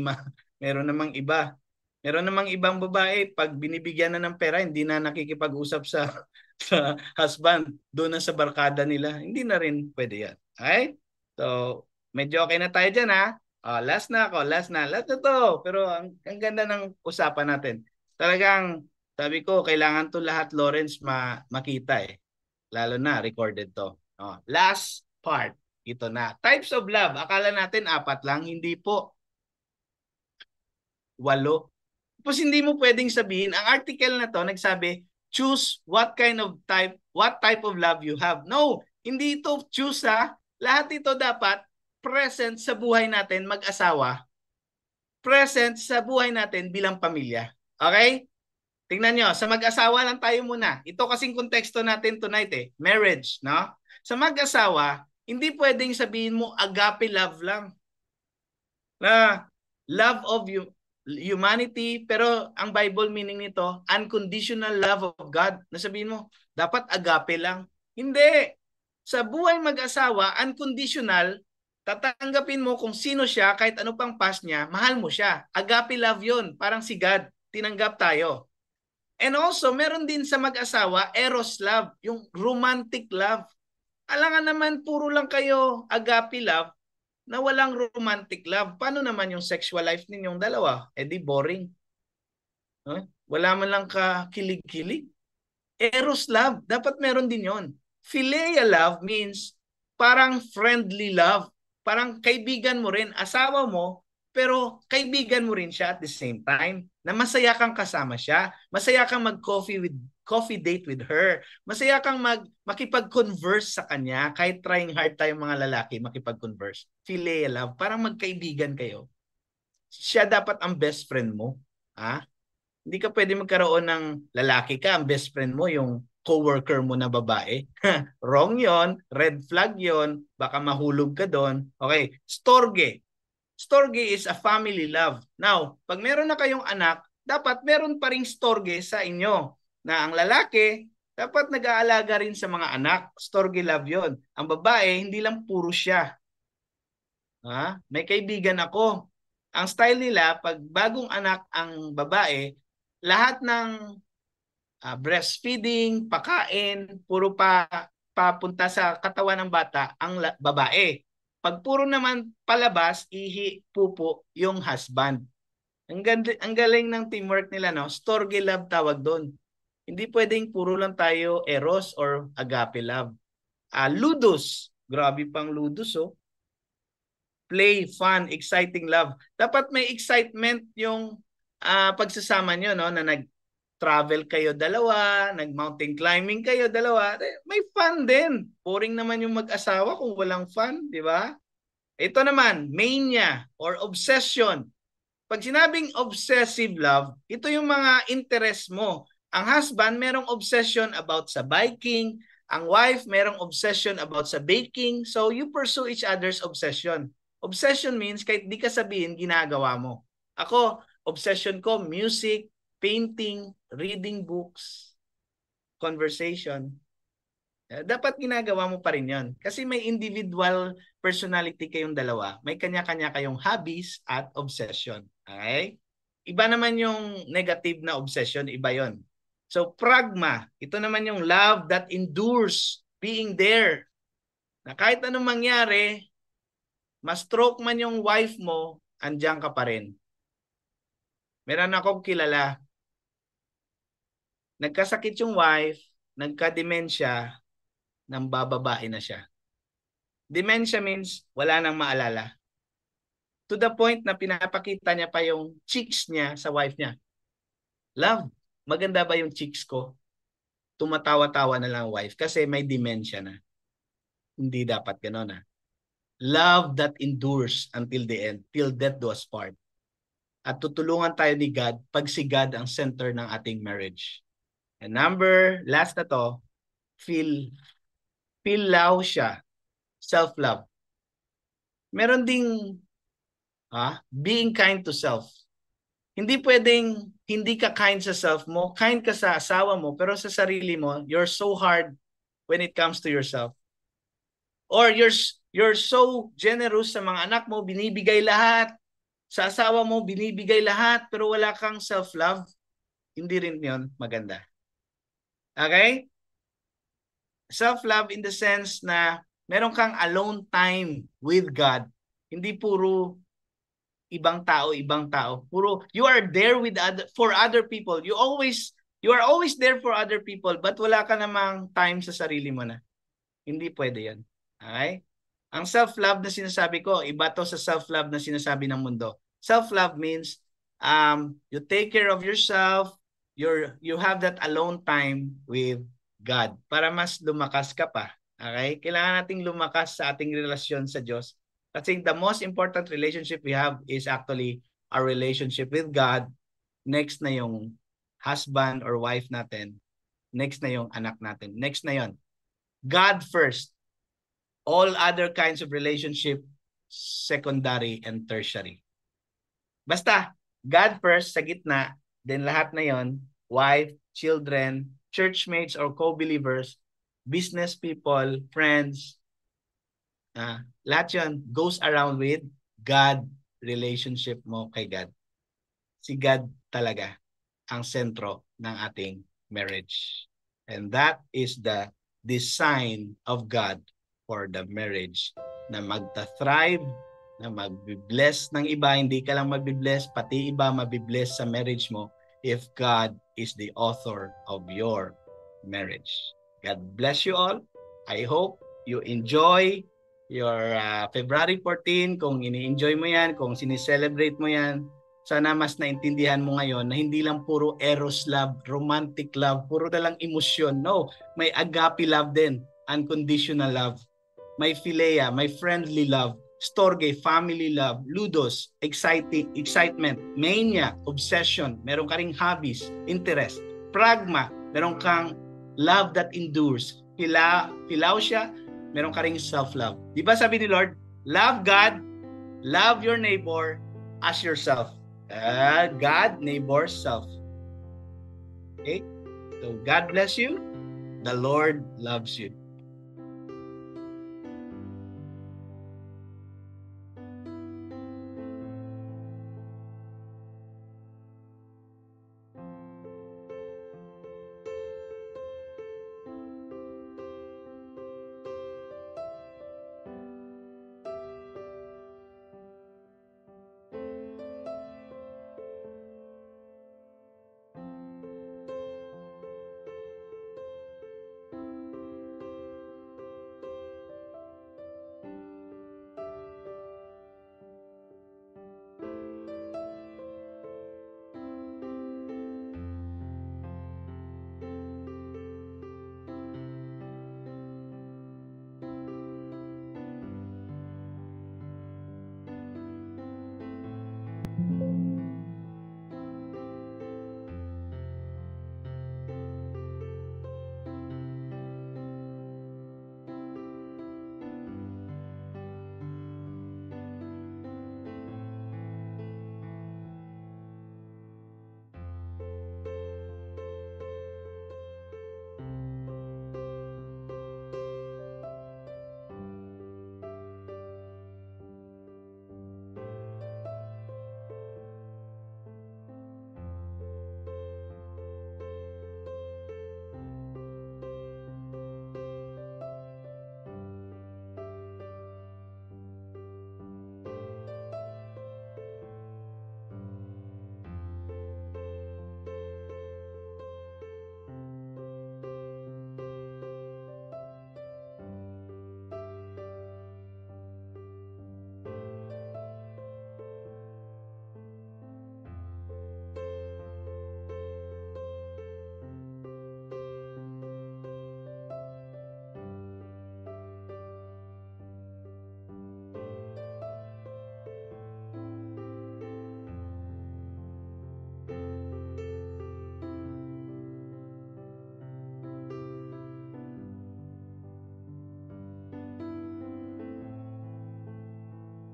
meron namang iba. Meron namang ibang babae, pag binibigyan na ng pera, hindi na nakikipag-usap sa husband, doon na sa barkada nila. Hindi na rin pwede yan. Okay? So, medyo okay na tayo dyan last na ako, last na to. Pero ang ganda ng usapan natin. Talagang, sabi ko, kailangan to lahat, Lawrence, makita Lalo na, recorded to. Last part, ito na. Types of love. Akala natin 4 lang, hindi po. 8. Tapos hindi mo pwedeng sabihin, ang article na to nagsabi, choose what type of love you have. No, hindi ito choose Lahat ito dapat present sa buhay natin mag-asawa. Present sa buhay natin bilang pamilya. Okay? Tingnan nyo, sa mag-asawa lang tayo muna. Ito kasing konteksto natin tonight marriage, no? Sa mag-asawa, hindi pwedeng sabihin mo agape love lang. Na love of humanity, pero ang Bible meaning nito, unconditional love of God. Nasabihin mo, dapat agape lang. Hindi. Sa buhay mag-asawa, unconditional, tatanggapin mo kung sino siya, kahit ano pang past niya, mahal mo siya. Agape love yun. Parang si God, tinanggap tayo. And also, meron din sa mag-asawa, eros love, yung romantic love. Alangan naman, puro lang kayo agape love, na walang romantic love. Paano naman yung sexual life ninyong dalawa? Di boring. Wala man lang kakilig-kilig. Eros love, dapat meron din yon. Philia love means parang friendly love. Parang kaibigan mo rin, asawa mo, pero kaibigan mo rin siya at the same time. Na masaya kang kasama siya. Masaya kang coffee date with her. Masaya kang makipag-converse sa kanya kahit trying hard tayong mga lalaki makipag-converse. Philia love, parang magkaibigan kayo. Siya dapat ang best friend mo. Hindi ka pwede magkaroon ng lalaki ka, ang best friend mo yung co-worker mo na babae. Wrong yon, red flag yon, baka mahulog ka doon. Okay, storge. Storge is a family love. Now, pag meron na kayong anak, dapat meron pa ring storge sa inyo. Na ang lalaki, dapat nag-aalaga rin sa mga anak. Storge love yon. Ang babae, hindi lang puro siya. May kaibigan ako. Ang style nila, pag bagong anak ang babae, lahat ng breastfeeding, pakain, puro papunta sa katawan ng bata ang babae. Pag puro naman palabas, ihi, pupo, yung husband. Ang galing ng teamwork nila, no? Storge love tawag doon. Hindi pwedeng puro lang tayo eros or agape love. Ludus. Grabe pang ludus, oh. Play, fun, exciting love. Dapat may excitement yung pagsasama nyo, no? Na nag-travel kayo dalawa, nag-mountain climbing kayo dalawa. May fun din. Boring naman yung mag-asawa kung walang fun, di ba? Ito naman, mania or obsession. Pag sinabing obsessive love, ito yung mga interest mo. Ang husband, merong obsession about sa biking. Ang wife, merong obsession about sa baking. So you pursue each other's obsession. Obsession means kahit di ka sabihin, ginagawa mo. Ako, obsession ko, music, painting, reading books, conversation. Dapat ginagawa mo pa rin yon. Kasi may individual personality kayong dalawa. May kanya-kanya kayong hobbies at obsession. Okay? Iba naman yung negative na obsession, iba yon. So, pragma, ito naman yung love that endures, being there. Na kahit anong mangyari, ma-stroke man yung wife mo, andiyan ka pa rin. Meron akong kilala, nagkasakit yung wife, nagka-dementia, nang bababae na siya. Dementia means wala nang maalala. To the point na pinapakita niya pa yung cheeks niya sa wife niya. Love, maganda ba yung cheeks ko? Tumatawa-tawa na lang wife kasi may dementia na. Hindi dapat gano'n na. Love that endures until the end, till death do us part. At tutulungan tayo ni God pag si God ang center ng ating marriage. And last na to, feel love siya. Self-love. Meron ding being kind to self. Hindi pwedeng hindi ka kind sa self mo, kind ka sa asawa mo, pero sa sarili mo, you're so hard when it comes to yourself. Or you're so generous sa mga anak mo, binibigay lahat. Sa asawa mo, binibigay lahat, pero wala kang self-love. Hindi rin yun maganda. Okay? Self-love in the sense na meron kang alone time with God. Hindi puro ibang tao. Puro you are there with for other people. You are always there for other people but wala ka namang time sa sarili mo na. Hindi pwede 'yan. Okay? Ang self-love na sinasabi ko, iba to sa self-love na sinasabi ng mundo. Self-love means you take care of yourself, you have that alone time with God para mas lumakas ka pa. Okay? Kailangan nating lumakas sa ating relasyon sa Diyos. I think the most important relationship we have is actually our relationship with God. Next na yung husband or wife natin. Next na yung anak natin. Next na yon. God first. All other kinds of relationship, secondary and tertiary. Basta, God first sa gitna, then lahat na yon, wife, children, churchmates or co-believers, business people, friends, lahat yun goes around with God, relationship mo kay God. Si God talaga ang sentro ng ating marriage. And that is the design of God for the marriage na magta-thrive, na magbi-bless ng iba, hindi ka lang magbi-bless, pati iba mabibless sa marriage mo if God is the author of your marriage. God bless you all. I hope you enjoy your February 14. Kung ini-enjoy mo yan, kung sinicelebrate mo yan, sana mas naintindihan mo ngayon na hindi lang puro eros love, romantic love, puro na lang emosyon. No, may agape love din, unconditional love. May philia, may friendly love, storge, family love, ludos, excitement, mania, obsession, meron ka ring hobbies, interest, pragma, meron kang love that endures, philausia, meron ka ring self-love. Di ba sabi ni Lord, love God, love your neighbor as yourself. God, neighbor, self. Okay? So God bless you. The Lord loves you.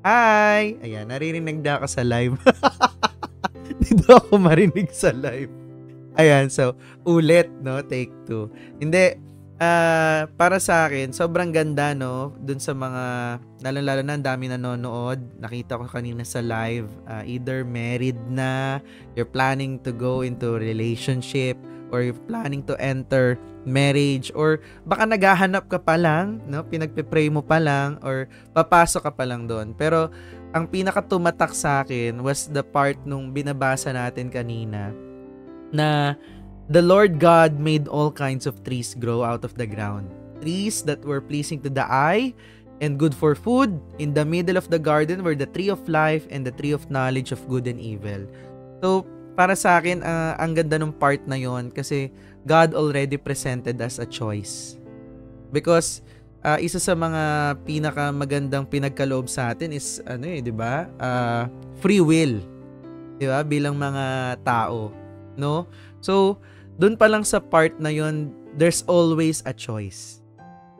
Hi! Ayan, naririnig na ako sa live. Dito ako marinig sa live. Ayan, so, ulit, no? Take 2. Hindi, para sa akin, sobrang ganda, no? Dun sa mga, lalo-lalo na, ang dami nanonood. Nakita ko kanina sa live, either married na, you're planning to go into a relationship, or you're planning to enter marriage, or baka naghahanap ka pa lang, no? Pinagpe-pray mo pa lang, or papasok ka pa lang doon. Pero, ang pinaka-tumatak sa akin was the part nung binabasa natin kanina, na the Lord God made all kinds of trees grow out of the ground. Trees that were pleasing to the eye and good for food. In the middle of the garden were the tree of life and the tree of knowledge of good and evil. So, para sa akin, ang ganda ng part na yon kasi God already presented us a choice. Because, isa sa mga pinakamagandang pinagkaloob sa atin is, di ba? Free will. Di ba? Bilang mga tao. No? So, doon pa lang sa part na yon, there's always a choice.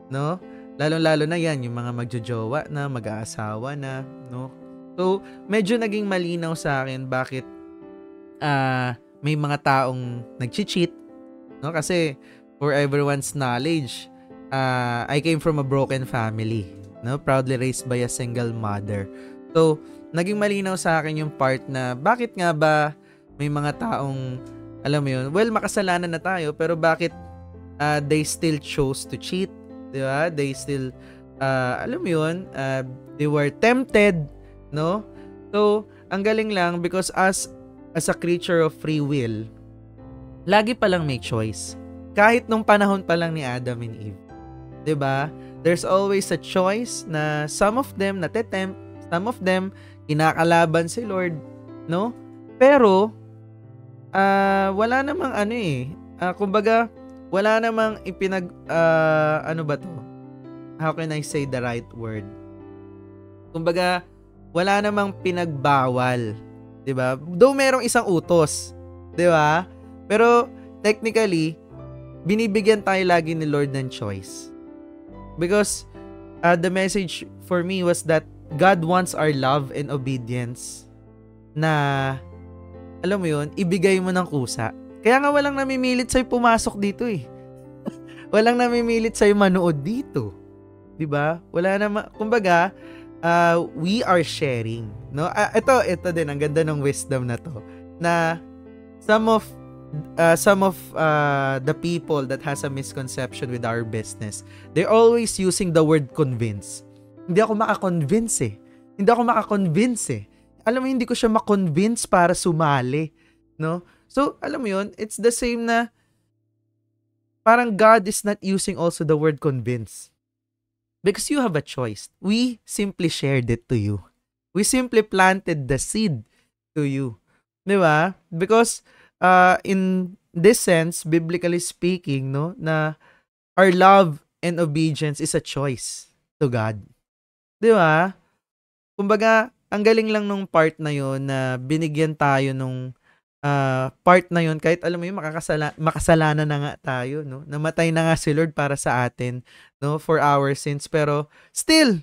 No? Lalo-lalo na yan, yung mga magjojowa na, mag-aasawa na, no? So, medyo naging malinaw sa akin bakit may mga taong nag-cheat, no? Kasi, for everyone's knowledge, I came from a broken family, no? Proudly raised by a single mother. So, naging malinaw sa akin yung part na bakit nga ba may mga taong, alam mo yun, well, makasalanan na tayo, pero bakit they still chose to cheat, di ba? They still, alam mo yun, they were tempted, no? So, ang galing lang because as a creature of free will, lagi palang may choice. Kahit nung panahon pa lang ni Adam and Eve. Di ba? There's always a choice na some of them nate-tempt, some of them kinakalaban si Lord, no? Pero, wala namang kumbaga, wala namang ano ba to? How can I say the right word? Kumbaga, wala namang pinagbawal, 'di ba? Though merong isang utos, 'di ba? Pero technically, binibigyan tayo lagi ni Lord ng choice. Because the message for me was that God wants our love and obedience na, alam mo yun, ibigay mo ng kusa. Kaya nga walang namimilit sa'yo pumasok dito eh. Walang namimilit sa'yo manood dito. 'Di ba? Wala naman, kumbaga, we are sharing, no? Ito din ang ganda ng wisdom na to. Na some of the people that has a misconception with our business, they're always using the word convince. Hindi ako makakonvince eh. Alam mo, hindi ko siya makonvince para sumali, no? So, alam mo yun, it's the same na parang God is not using also the word convince. Because you have a choice. We simply shared it to you. We simply planted the seed to you. Di ba? Because in this sense, biblically speaking, no, na our love and obedience is a choice to God. Di ba? Kumbaga, ang galing lang nung part na yon na binigyan tayo nung part na yon, kahit alam mo yun, makasalanan na nga tayo, no? Namatay na nga si Lord para sa atin, no, for our sins, pero still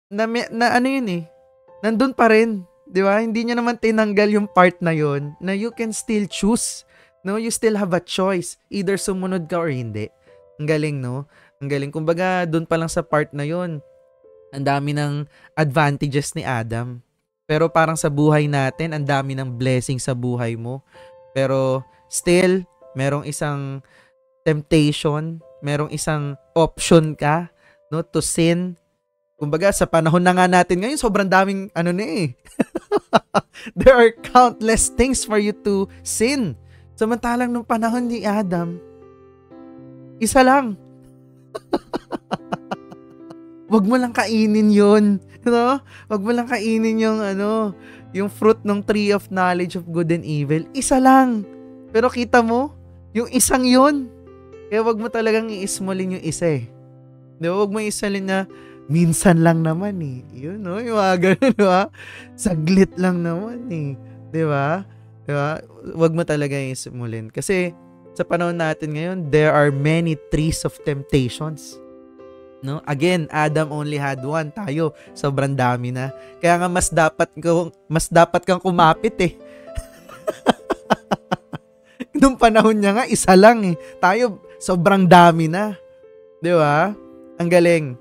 na ano yun eh, nandun pa rin, di ba? Hindi niya naman tinanggal yung part na yon na you can still choose, no? You still have a choice, either sumunod ka or hindi. Ang galing, no? Ang galing. Kumbaga, dun pa lang sa part na yon, ang dami ng advantages ni Adam. Pero parang sa buhay natin, ang dami ng blessing sa buhay mo. Pero still, merong isang temptation, merong isang option ka, no, to sin. Kumbaga, sa panahon na nga natin ngayon, sobrang daming there are countless things for you to sin. Samantalang nung panahon ni Adam, isa lang. Wag mo lang kainin yun. No? Wag mo lang kainin yung yung fruit ng tree of knowledge of good and evil. Isa lang. Pero kita mo, yung isang yun. Kaya wag mo talagang i-smallin yung isa eh. Di ba? Wag mo isalin na minsan lang naman eh. Yun, no? Yung mga ganun, di ba? Saglit lang naman eh. Di ba? Di ba? Wag mo talaga i-smallin. Kasi sa panahon natin ngayon, there are many trees of temptations. No? Again, Adam only had one. Tayo, sobrang dami na. Kaya nga mas dapat kang kumapit eh. Nung panahon niya nga, isa lang eh. Tayo, sobrang dami na. Di ba? Ang galing.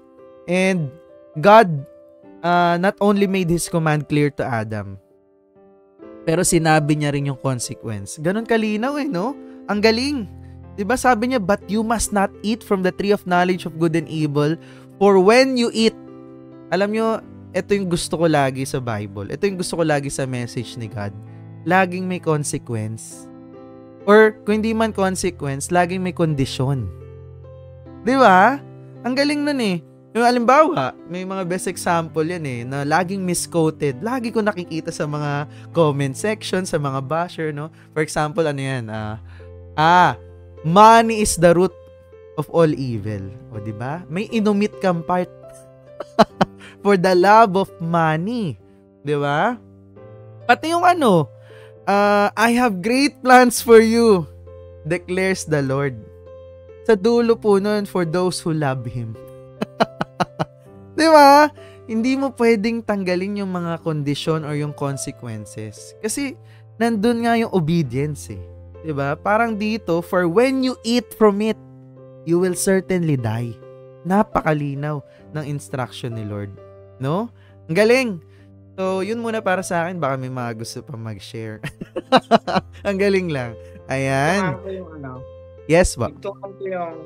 And God not only made His command clear to Adam, pero sinabi niya rin yung consequence. Ganon kalinaw eh, no? Ang galing. Diba sabi niya, but you must not eat from the tree of knowledge of good and evil, for when you eat, alam nyo, ito yung gusto ko lagi sa Bible. Ito yung gusto ko lagi sa message ni God. Laging may consequence. Or, kung hindi man consequence, laging may kondisyon. Diba? Ang galing nun eh. Yung halimbawa, may mga best example yan eh, na laging misquoted. Lagi ko nakikita sa mga comment section, sa mga basher, no? For example, ano yan? Money is the root of all evil. O, diba? May inumit kang part for the love of money. Diba? Pati yung I have great plans for you, declares the Lord. Sa dulo po nun, for those who love Him. Diba? Hindi mo pwedeng tanggalin yung mga kondisyon or yung consequences. Kasi, nandun nga yung obedience eh. Diba? Parang dito, for when you eat from it, you will certainly die. Napakalinaw ng instruction ni Lord. No? Ang galing. So, yun muna para sa akin. Baka may mga gusto pa mag-share. Ang galing lang. Ayan. Yes, ba? Ito ko yung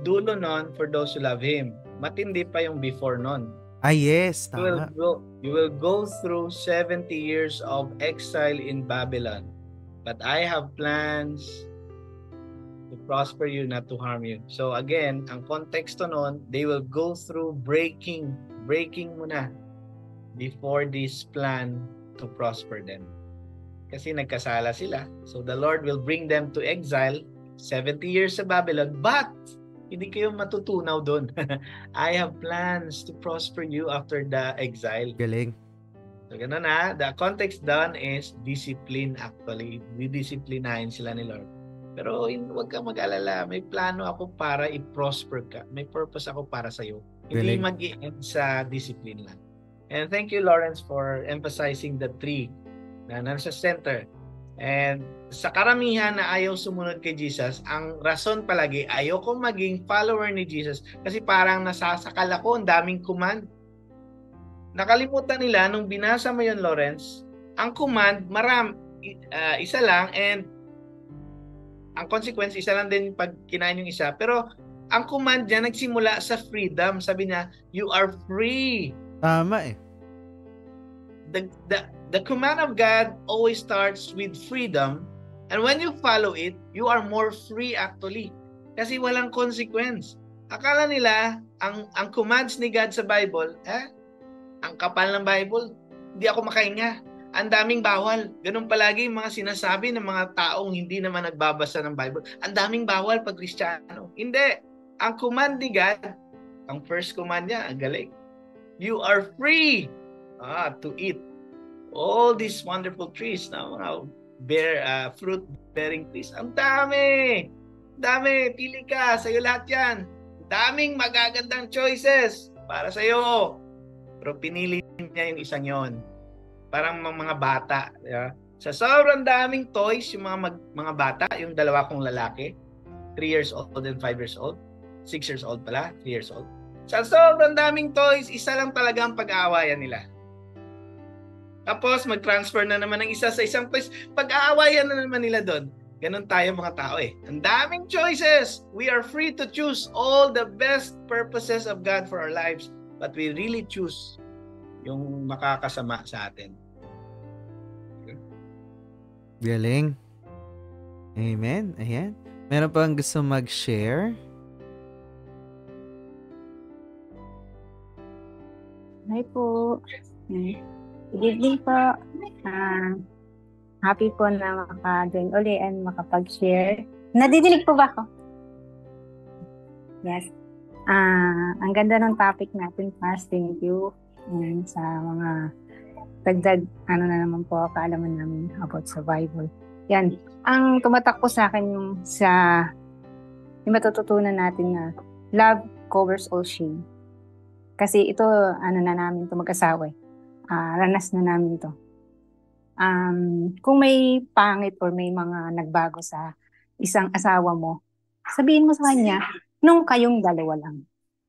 dulo nun, for those who love Him. Matindi pa yung before nun. Yes, tama. You will go through 70 years of exile in Babylon. But I have plans to prosper you, not to harm you. So again, ang konteksto nun, they will go through breaking muna before this plan to prosper them. Kasi nagkasala sila. So the Lord will bring them to exile, 70 years sa Babylon, but hindi kayo matutunaw doon. I have plans to prosper you after the exile. Galing. So, ganun na. The context doon is discipline actually. Didisiplinahin sila ni Lord. Pero huwag kang mag-alala. May plano ako para i-prosper ka. May purpose ako para sa'yo. Hindi mag-i-end sa discipline lang. And thank you, Lawrence, for emphasizing the three na nasa center. And sa karamihan na ayaw sumunod kay Jesus, ang rason palagi, ayoko maging follower ni Jesus kasi parang nasasakal ako, ang daming command. Nakalimutan nila nung binasa mo yun, Lawrence, ang command, isa lang, and ang consequence, isa lang din pag kinain yung isa. Pero ang command niya nagsimula sa freedom. Sabi niya, you are free. Tama eh. The command of God always starts with freedom, and when you follow it, you are more free actually. Kasi walang consequence. Akala nila, ang commands ni God sa Bible, ang kapal ng Bible, hindi ako makahinga. Ang daming bawal. Ganun palagi yung mga sinasabi ng mga taong hindi naman nagbabasa ng Bible. Ang daming bawal pag Kristiyano. Hindi. Ang command ni God, ang first command niya, ang galing. You are free to eat all these wonderful trees na mga fruit-bearing trees. Ang dami! Dami! Pili ka! Sa'yo lahat yan. Daming magagandang choices para sa'yo. Pero pinili niya yung isang yon. Parang mga bata. Yeah? Sa sobrang daming toys, yung mga bata, yung dalawa kong lalaki, 3 years old and 5 years old. 6 years old pala, 3 years old. Sa sobrang daming toys, isa lang talaga ang pag-aawayan nila. Tapos mag-transfer na naman ng isa sa isang toys, pag-aawayan na naman nila doon. Ganon tayo mga tao eh. Ang daming choices. We are free to choose all the best purposes of God for our lives. But we really choose yung makakasama sa atin. Galing. Amen. Ayan. Meron pang gusto mag-share? Hi po. Good evening po. Happy po na maka-join uli and makapag-share. Nadidinig po ba ako? Yes. Ang ganda ng topic natin, Past. Thank you. And sa mga dagdag, na naman po, kaalaman namin about survival. Yan. Ang tumatak po sa akin yung matututunan natin na love covers all shame. Kasi ito, ano na namin to mag-asawa eh. Ranas na namin to. Kung may pangit or may mga nagbago sa isang asawa mo, sabihin mo sa kanya, nung kayong dalawa lang.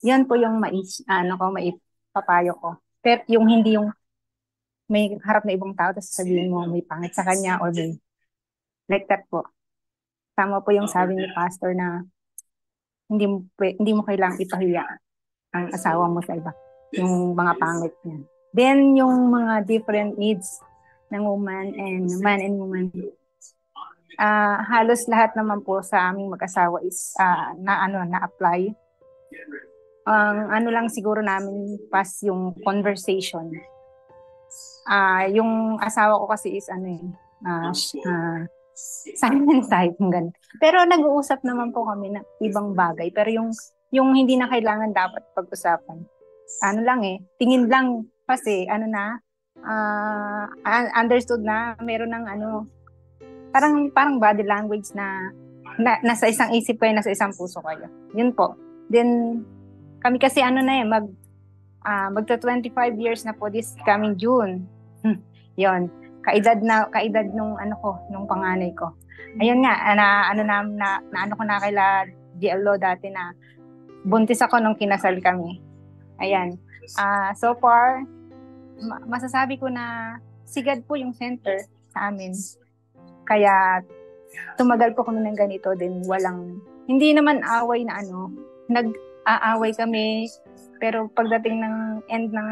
Yan po yung maipapayo ko. Pero yung hindi yung may harap na ibang tao, tapos sabihin mo may pangit sa kanya or may like that po. Tama po yung sabi ni Pastor na hindi mo kailangang ipahiya ang asawa mo sa iba. Yung mga pangit niya. Then, yung mga different needs ng woman and man and woman. Halos lahat naman po sa aming mag-asawa is na-apply. Ano lang siguro namin pas yung conversation. Yung asawa ko kasi is silent type, ganun. Pero nag-uusap naman po kami ng ibang bagay. Pero yung hindi na kailangan dapat pag-usapan. Ano lang tingin lang kasi understood na meron ng parang body language na nasa isang isip kayo, nasa isang puso kayo. Yun po. Then kami kasi magta 25 years na po this coming June. Yon. Kaedad nung panganay ko. Ayun nga, na ko na kaila GLO dati na buntis ako nung kinasal kami. Ayan. So far, masasabi ko na sigad po yung center sa amin. Kaya tumagal po kami ng ganito din hindi naman away na nag-aaway kami, pero pagdating ng end ng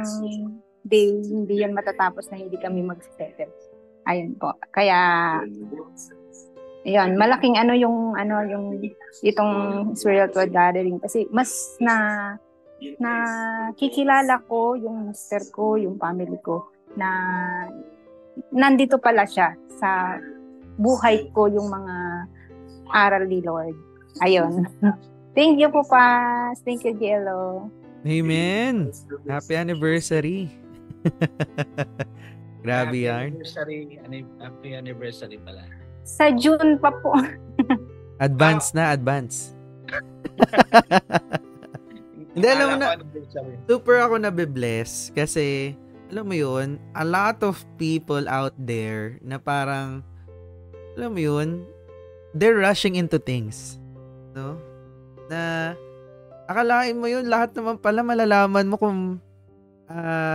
day, hindi yan matatapos na hindi kami mag-settle. Ayun po. Kaya ayun, malaking yung itong spiritual gathering kasi mas kikilala ko yung mister ko, yung family ko na nandito pala siya sa buhay ko, yung mga aral ni Lord. Ayun. Thank you po, Pas. Thank you, Jello. Amen. Happy anniversary. Grabe yan. Happy anniversary pala. Sa June pa po. Advance na, advance. Hindi, alam mo na, super ako nabibless kasi, alam mo yun, a lot of people out there na parang, alam mo yun, they're rushing into things. No? Na, akalain mo yun, lahat naman pala malalaman mo kung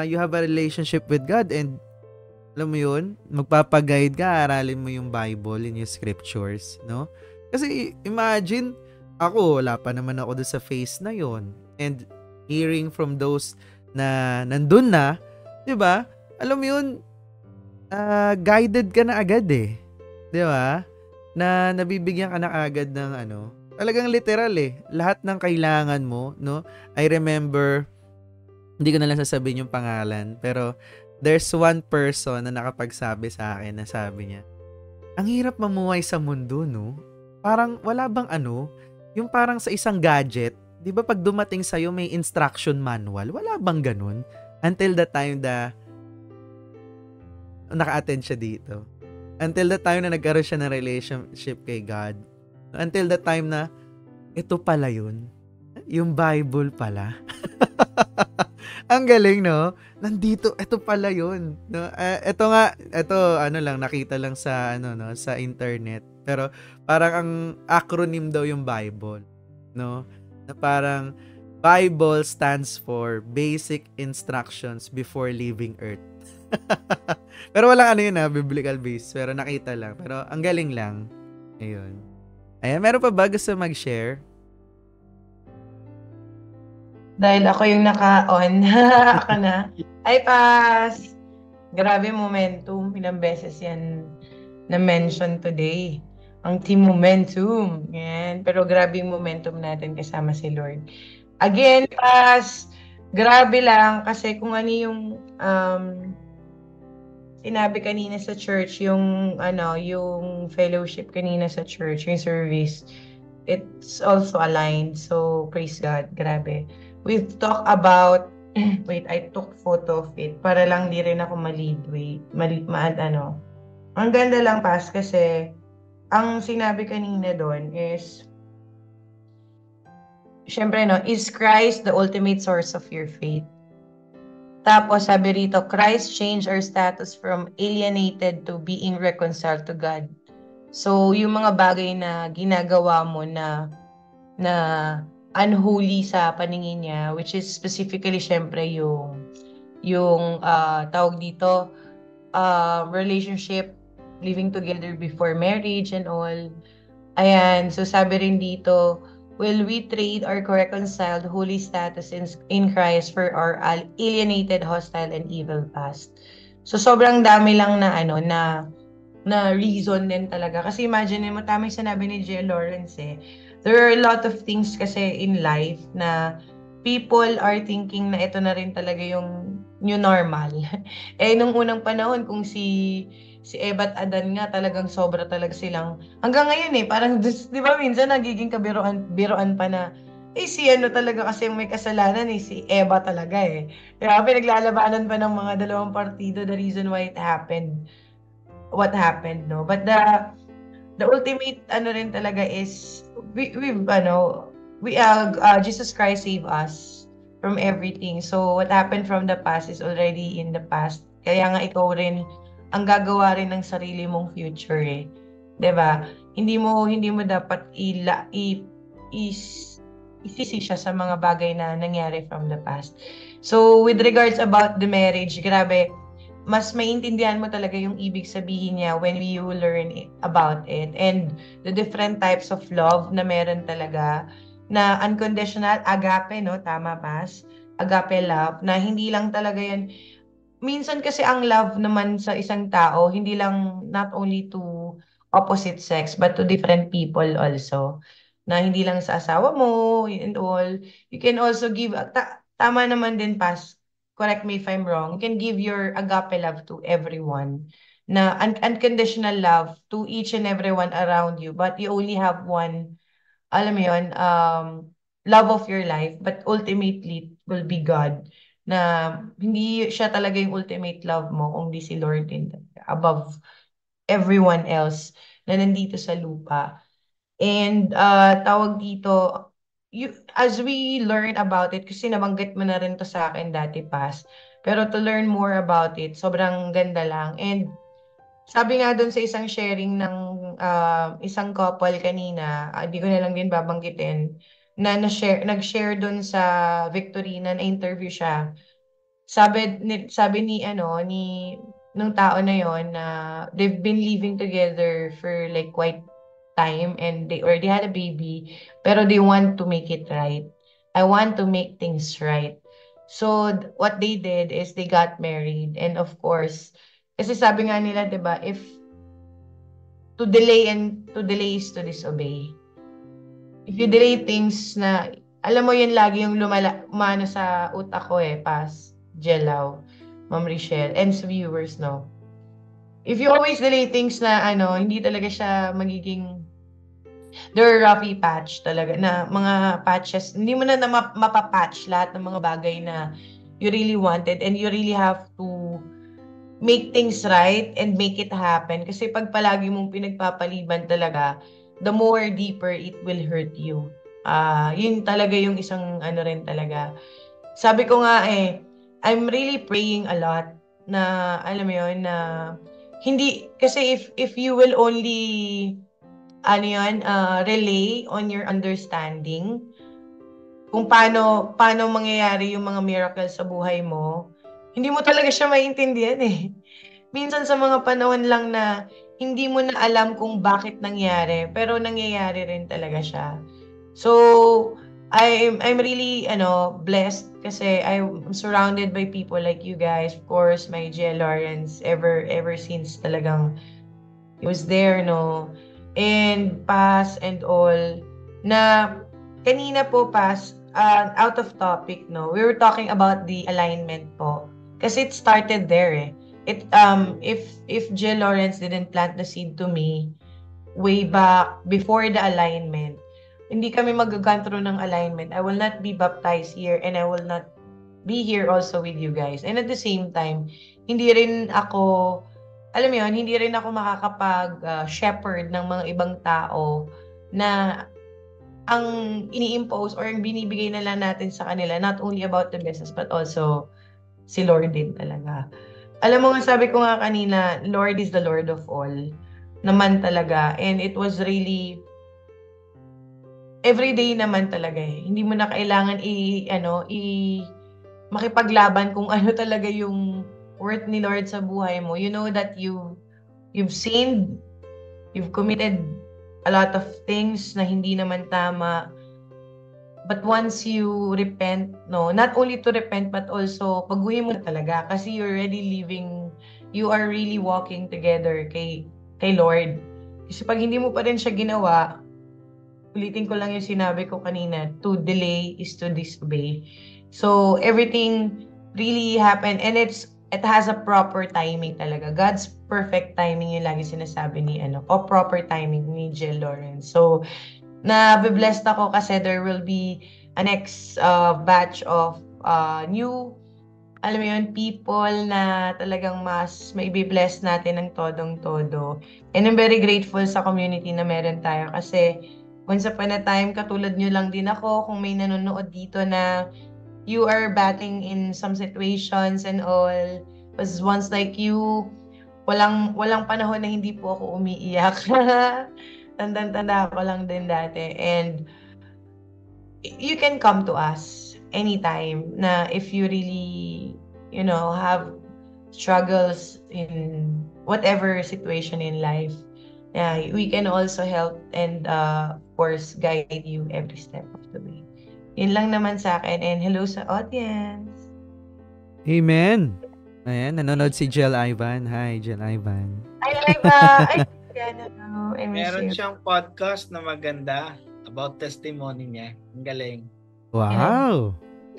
you have a relationship with God and alam mo yun, magpapaguide ka, aralin mo yung Bible in yung scriptures, no? Kasi imagine, ako, wala pa naman ako doon sa phase na yon. And hearing from those na nandun na, di ba? Alam mo yun, guided ka na agad eh. Di ba? Na nabibigyan ka na agad ng talagang literal lahat ng kailangan mo, no? I remember, hindi ko na lang sasabihin yung pangalan, pero there's one person na nakapagsabi sa akin na sabi niya, ang hirap mamuhay sa mundo, no? Parang wala bang yung parang sa isang gadget, di ba pag dumating sa'yo may instruction manual, wala bang ganun? Until the time naka-attend siya dito. Until the time na nagkaroon siya ng relationship kay God. Until the time na, ito pala yun. Yung Bible pala. Ang galing, no? Nandito, ito pala yun. No? Nakita lang sa, sa internet. Pero, parang ang acronym daw yung Bible. No? Na parang, Bible stands for Basic Instructions Before Leaving Earth. Pero walang biblical base. Pero nakita lang. Pero, ang galing lang. Ayun. Ayan, meron pa ba gusto mag-share? Dahil ako yung naka-on. Ako na. Ay, Pas! Grabe momentum. Ilang beses yan na-mention today. Ang team momentum. Yan. Pero grabe yung momentum natin kasama si Lord. Again, Pas, grabe lang kasi kung ano yung sinabi kanina sa church, yung fellowship kanina sa church, yung service, it's also aligned. So, praise God. Grabe. We've talked about, wait, I took photo of it para lang di rin ako Ang ganda lang, Pas, kasi ang sinabi kanina doon is syempre, no, is Christ the ultimate source of your faith? Tapos, sabi rito, Christ changed our status from alienated to being reconciled to God. So, yung mga bagay na ginagawa mo na unholy sa paningin niya, which is specifically, syempre, yung tawag dito, relationship, living together before marriage and all. Ayan, so sabi rin dito, will we trade our reconciled holy status in Christ for our alienated, hostile, and evil past? So sobrang dami lang na na reason din talaga. Kasi imagine mo, tama yung sinabi ni J. Lawrence there are a lot of things kasi in life na people are thinking na ito na rin talaga yung new normal. Nung unang panahon, kung si Eva at Adan nga talagang sobra talaga silang, hanggang ngayon parang, di ba minsan nagiging biroan pa na, si ano talaga kasi yung may kasalanan si Eva talaga Kaya pinaglalabanan pa ng mga dalawang partido the reason why it happened. What happened, no? But the ultimate rin talaga is Jesus Christ save us from everything. So what happened from the past is already in the past. Kaya nga ikaw rin ang gagawa rin ng sarili mong future 'di ba? Hindi mo dapat isisi siya sa mga bagay na nangyari from the past. So with regards about the marriage, grabe, mas maintindihan mo talaga yung ibig sabihin niya when you learn about it and the different types of love na meron talaga, na unconditional agape, no? Tama, Pas? Agape love, na hindi lang talaga yan. Minsan kasi ang love naman sa isang tao, hindi lang not only to opposite sex, but to different people also. Na hindi lang sa asawa mo and all. You can also give, tama naman din, Pas, correct me if I'm wrong, you can give your agape love to everyone. Na unconditional love to each and everyone around you, but you only have one, alam mo yun, love of your life, but ultimately it will be God. Na hindi siya talaga yung ultimate love mo, kundi si Lord din above everyone else na nandito sa lupa. And tawag dito, as we learn about it, kasi nabanggit mo na rin to sa akin dati, Pas, pero to learn more about it, sobrang ganda lang. And sabi nga doon sa isang sharing ng isang couple kanina, di ko na lang din babanggitin, na nag-share doon sa Victorina, na interview siya. Sabi ni nung tao na yon na they've been living together for like quite time and they already had a baby, pero they want to make it right. I want to make things right. So what they did is they got married, and of course, kasi sabi nga nila, 'di ba, if to delay is to disobey. If you delay things na, alam mo yun lagi yung umano sa utak ko Pas, Jelaw, Ma'am Richelle, and sa viewers, no? If you always delay things na hindi talaga siya magiging, there are roughy patch talaga, na mga patches, hindi mo na mapapatch lahat ng mga bagay na you really wanted, and you really have to make things right and make it happen. Kasi pag palagi mong pinagpapaliban talaga, the more deeper it will hurt you. Yun talaga yung isang rin talaga. Sabi ko nga I'm really praying a lot na, alam mo yun, na hindi, kasi if you will only rely on your understanding kung paano mangyayari yung mga miracles sa buhay mo, hindi mo talaga siya maintindihan Minsan sa mga panahon lang na hindi mo na alam kung bakit nangyari, pero nangyayari rin talaga siya. So, I'm really blessed kasi I'm surrounded by people like you guys. Of course, my J. Lawrence, ever since talagang he was there, no? And Pas and all, na kanina po, Pas, out of topic, no? We were talking about the alignment po. Kasi it started there if J. Lawrence didn't plant the seed to me way back before the alignment, hindi kami mag-gone through ng alignment. I will not be baptized here, and I will not be here also with you guys. And at the same time, hindi rin ako, alam mo yun, hindi rin ako makakapag-shepherd ng mga ibang tao na ang ini-impose or ang binibigay na lang natin sa kanila, not only about the business, but also si Lord din talaga. Alam mo nga, sabi ko nga kanina, Lord is the Lord of all. Naman talaga. And it was really, everyday naman talaga eh. Hindi mo na kailangan makipaglaban kung ano talaga yung worth ni Lord sa buhay mo. You know that you've sinned, you've committed a lot of things na hindi naman tama. But once you repent, no, not only to repent, but also pagguhin mo na talaga kasi you're already living, you are really walking together kay Lord. Kasi pag hindi mo pa rin siya ginawa, ulitin ko lang yung sinabi ko kanina, to delay is to disobey. So, everything really happened and it has a proper timing talaga. God's perfect timing yung lagi sinasabi ni proper timing ni Jill Lawrence. So, na-blessed ako kasi there will be a next batch of new, alam mo yun, people na talagang mas maibi-bless natin ng todong-todo. And I'm very grateful sa community na meron tayo kasi once upon a time, katulad nyo lang din ako, kung may nanonood dito na you are batting in some situations and all, was once like you, walang panahon na hindi po ako umiiyak. Tandang-tanda ko lang din dati. And you can come to us anytime na if you really, have struggles in whatever situation in life. Yeah, we can also help and of course guide you every step of the way. Yun lang naman sa akin and hello sa audience. Amen. Ayan, nanonood si Jel Ivan. Hi, Jel Ivan. Ay, ba? Ay, I miss Meron you. siyang podcast na maganda about testimony niya. Ang galing. Wow.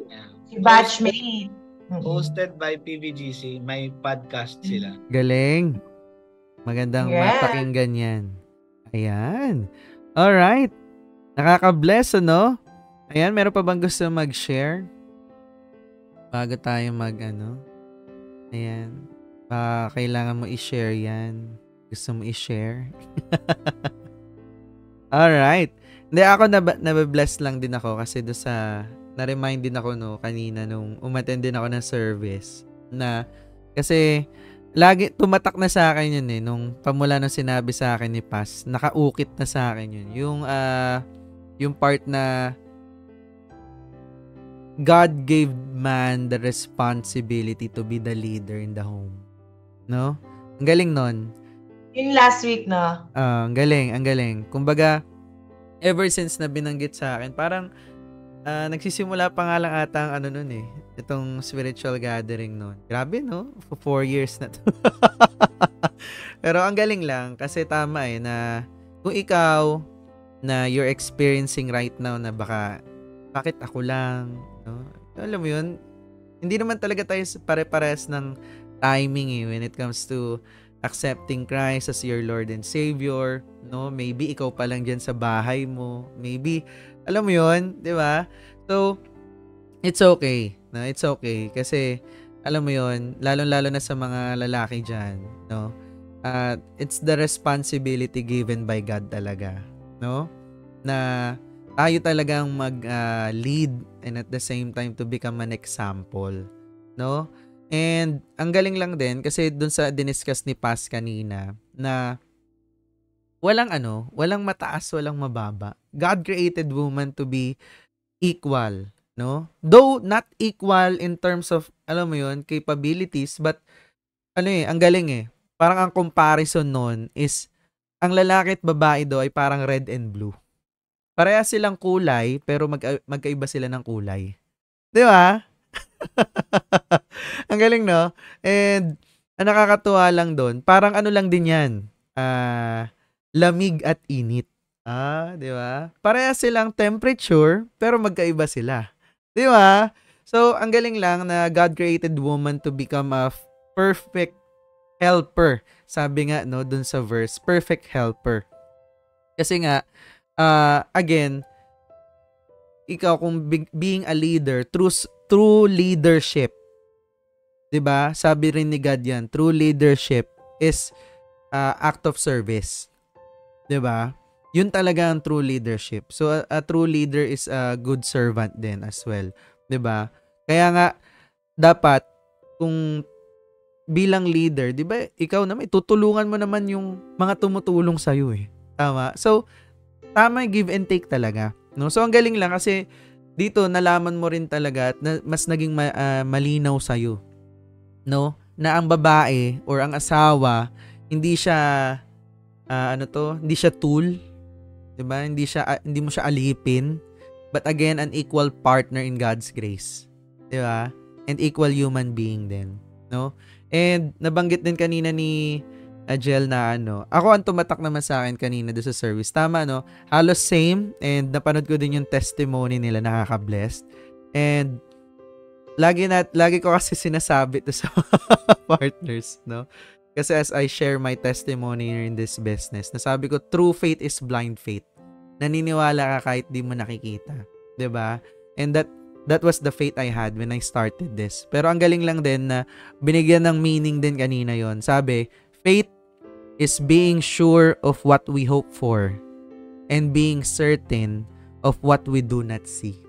Yeah. Si Batchmate. Hosted by PVGC. May podcast sila. Galing. Magandang mapakinggan yan. Ayan. Alright. Nakaka-bless, ano? Ayan, meron pa bang gusto mag-share? Bago tayo Ayan. Kailangan mo i-share yan. Gusto mo i-share? Alright. Hindi, ako nababless lang din ako kasi na-remind din ako kanina nung umattend din ako ng service na kasi lagi tumatak na sa akin yun nung pamula nung sinabi sa akin ni Paz, nakaukit na sa akin yun. Yung part na God gave man the responsibility to be the leader in the home. No? Ang galing nun. Yung last week, no? Ang galing. Kumbaga, ever since na binanggit sa akin, parang nagsisimula pa nga lang ata ang nun itong spiritual gathering nun. Grabe, no? For 4 years na to. Pero ang galing lang kasi tama na kung ikaw na you're experiencing right now na bakit ako lang, no? Alam mo yun, hindi naman talaga tayo pare-pares ng timing when it comes to accepting Christ as your Lord and Savior, no? Maybe ikaw pa lang dyan sa bahay mo. Maybe, alam mo yun, di ba? So, it's okay. No? It's okay. Kasi, alam mo yun, lalong-lalo na sa mga lalaki dyan, no? It's the responsibility given by God talaga, no? Na tayo talagang mag-lead and at the same time to become an example, no? And ang galing lang din kasi dun sa diniscuss ni Paz kanina na walang mataas, walang mababa. God created woman to be equal, no? Though not equal in terms of, alam mo yun, capabilities, but ang galing Parang ang comparison nun is ang lalaki at babae do ay parang red and blue. Pareha silang kulay pero magkaiba sila ng kulay. 'Di ba? Ang galing, no? And ang nakakatuwa lang doon, parang lang din yan. Lamig at init. Di ba? Pareha silang temperature, pero magkaiba sila. Di ba? So, ang galing lang na God created woman to become a perfect helper. Sabi nga, no, dun sa verse, perfect helper. Kasi nga, again, ikaw kung being a leader, true leadership, 'di ba? Sabi rin ni God yan, true leadership is act of service. 'Di ba? Yun talaga ang true leadership. So, a true leader is a good servant din as well. 'Di ba? Kaya nga, dapat, kung bilang leader, 'di ba, ikaw naman, tutulungan mo naman yung mga tumutulong sa'yo eh. Tama? So, tama yung give and take talaga. No? So, ang galing lang kasi dito, nalaman mo rin talaga at mas naging malinaw sa'yo. No? Na ang babae or ang asawa, hindi siya, hindi siya tool. Diba? Hindi mo siya alipin. But again, an equal partner in God's grace. Diba? And equal human being din. No? And nabanggit din kanina ni Ajel na ako ang tumatak naman sa akin kanina doon sa service. Tama, no? Halos same. And napanood ko din yung testimony nila, nakaka-blessed. And lagi ko kasi sinasabi to sa partners, no? Kasi as I share my testimony in this business, nasabi ko, true faith is blind faith. Naniniwala ka kahit di mo nakikita. 'Di ba? And that was the faith I had when I started this. Pero ang galing lang din na binigyan ng meaning din kanina yon. Sabi, faith is being sure of what we hope for and being certain of what we do not see.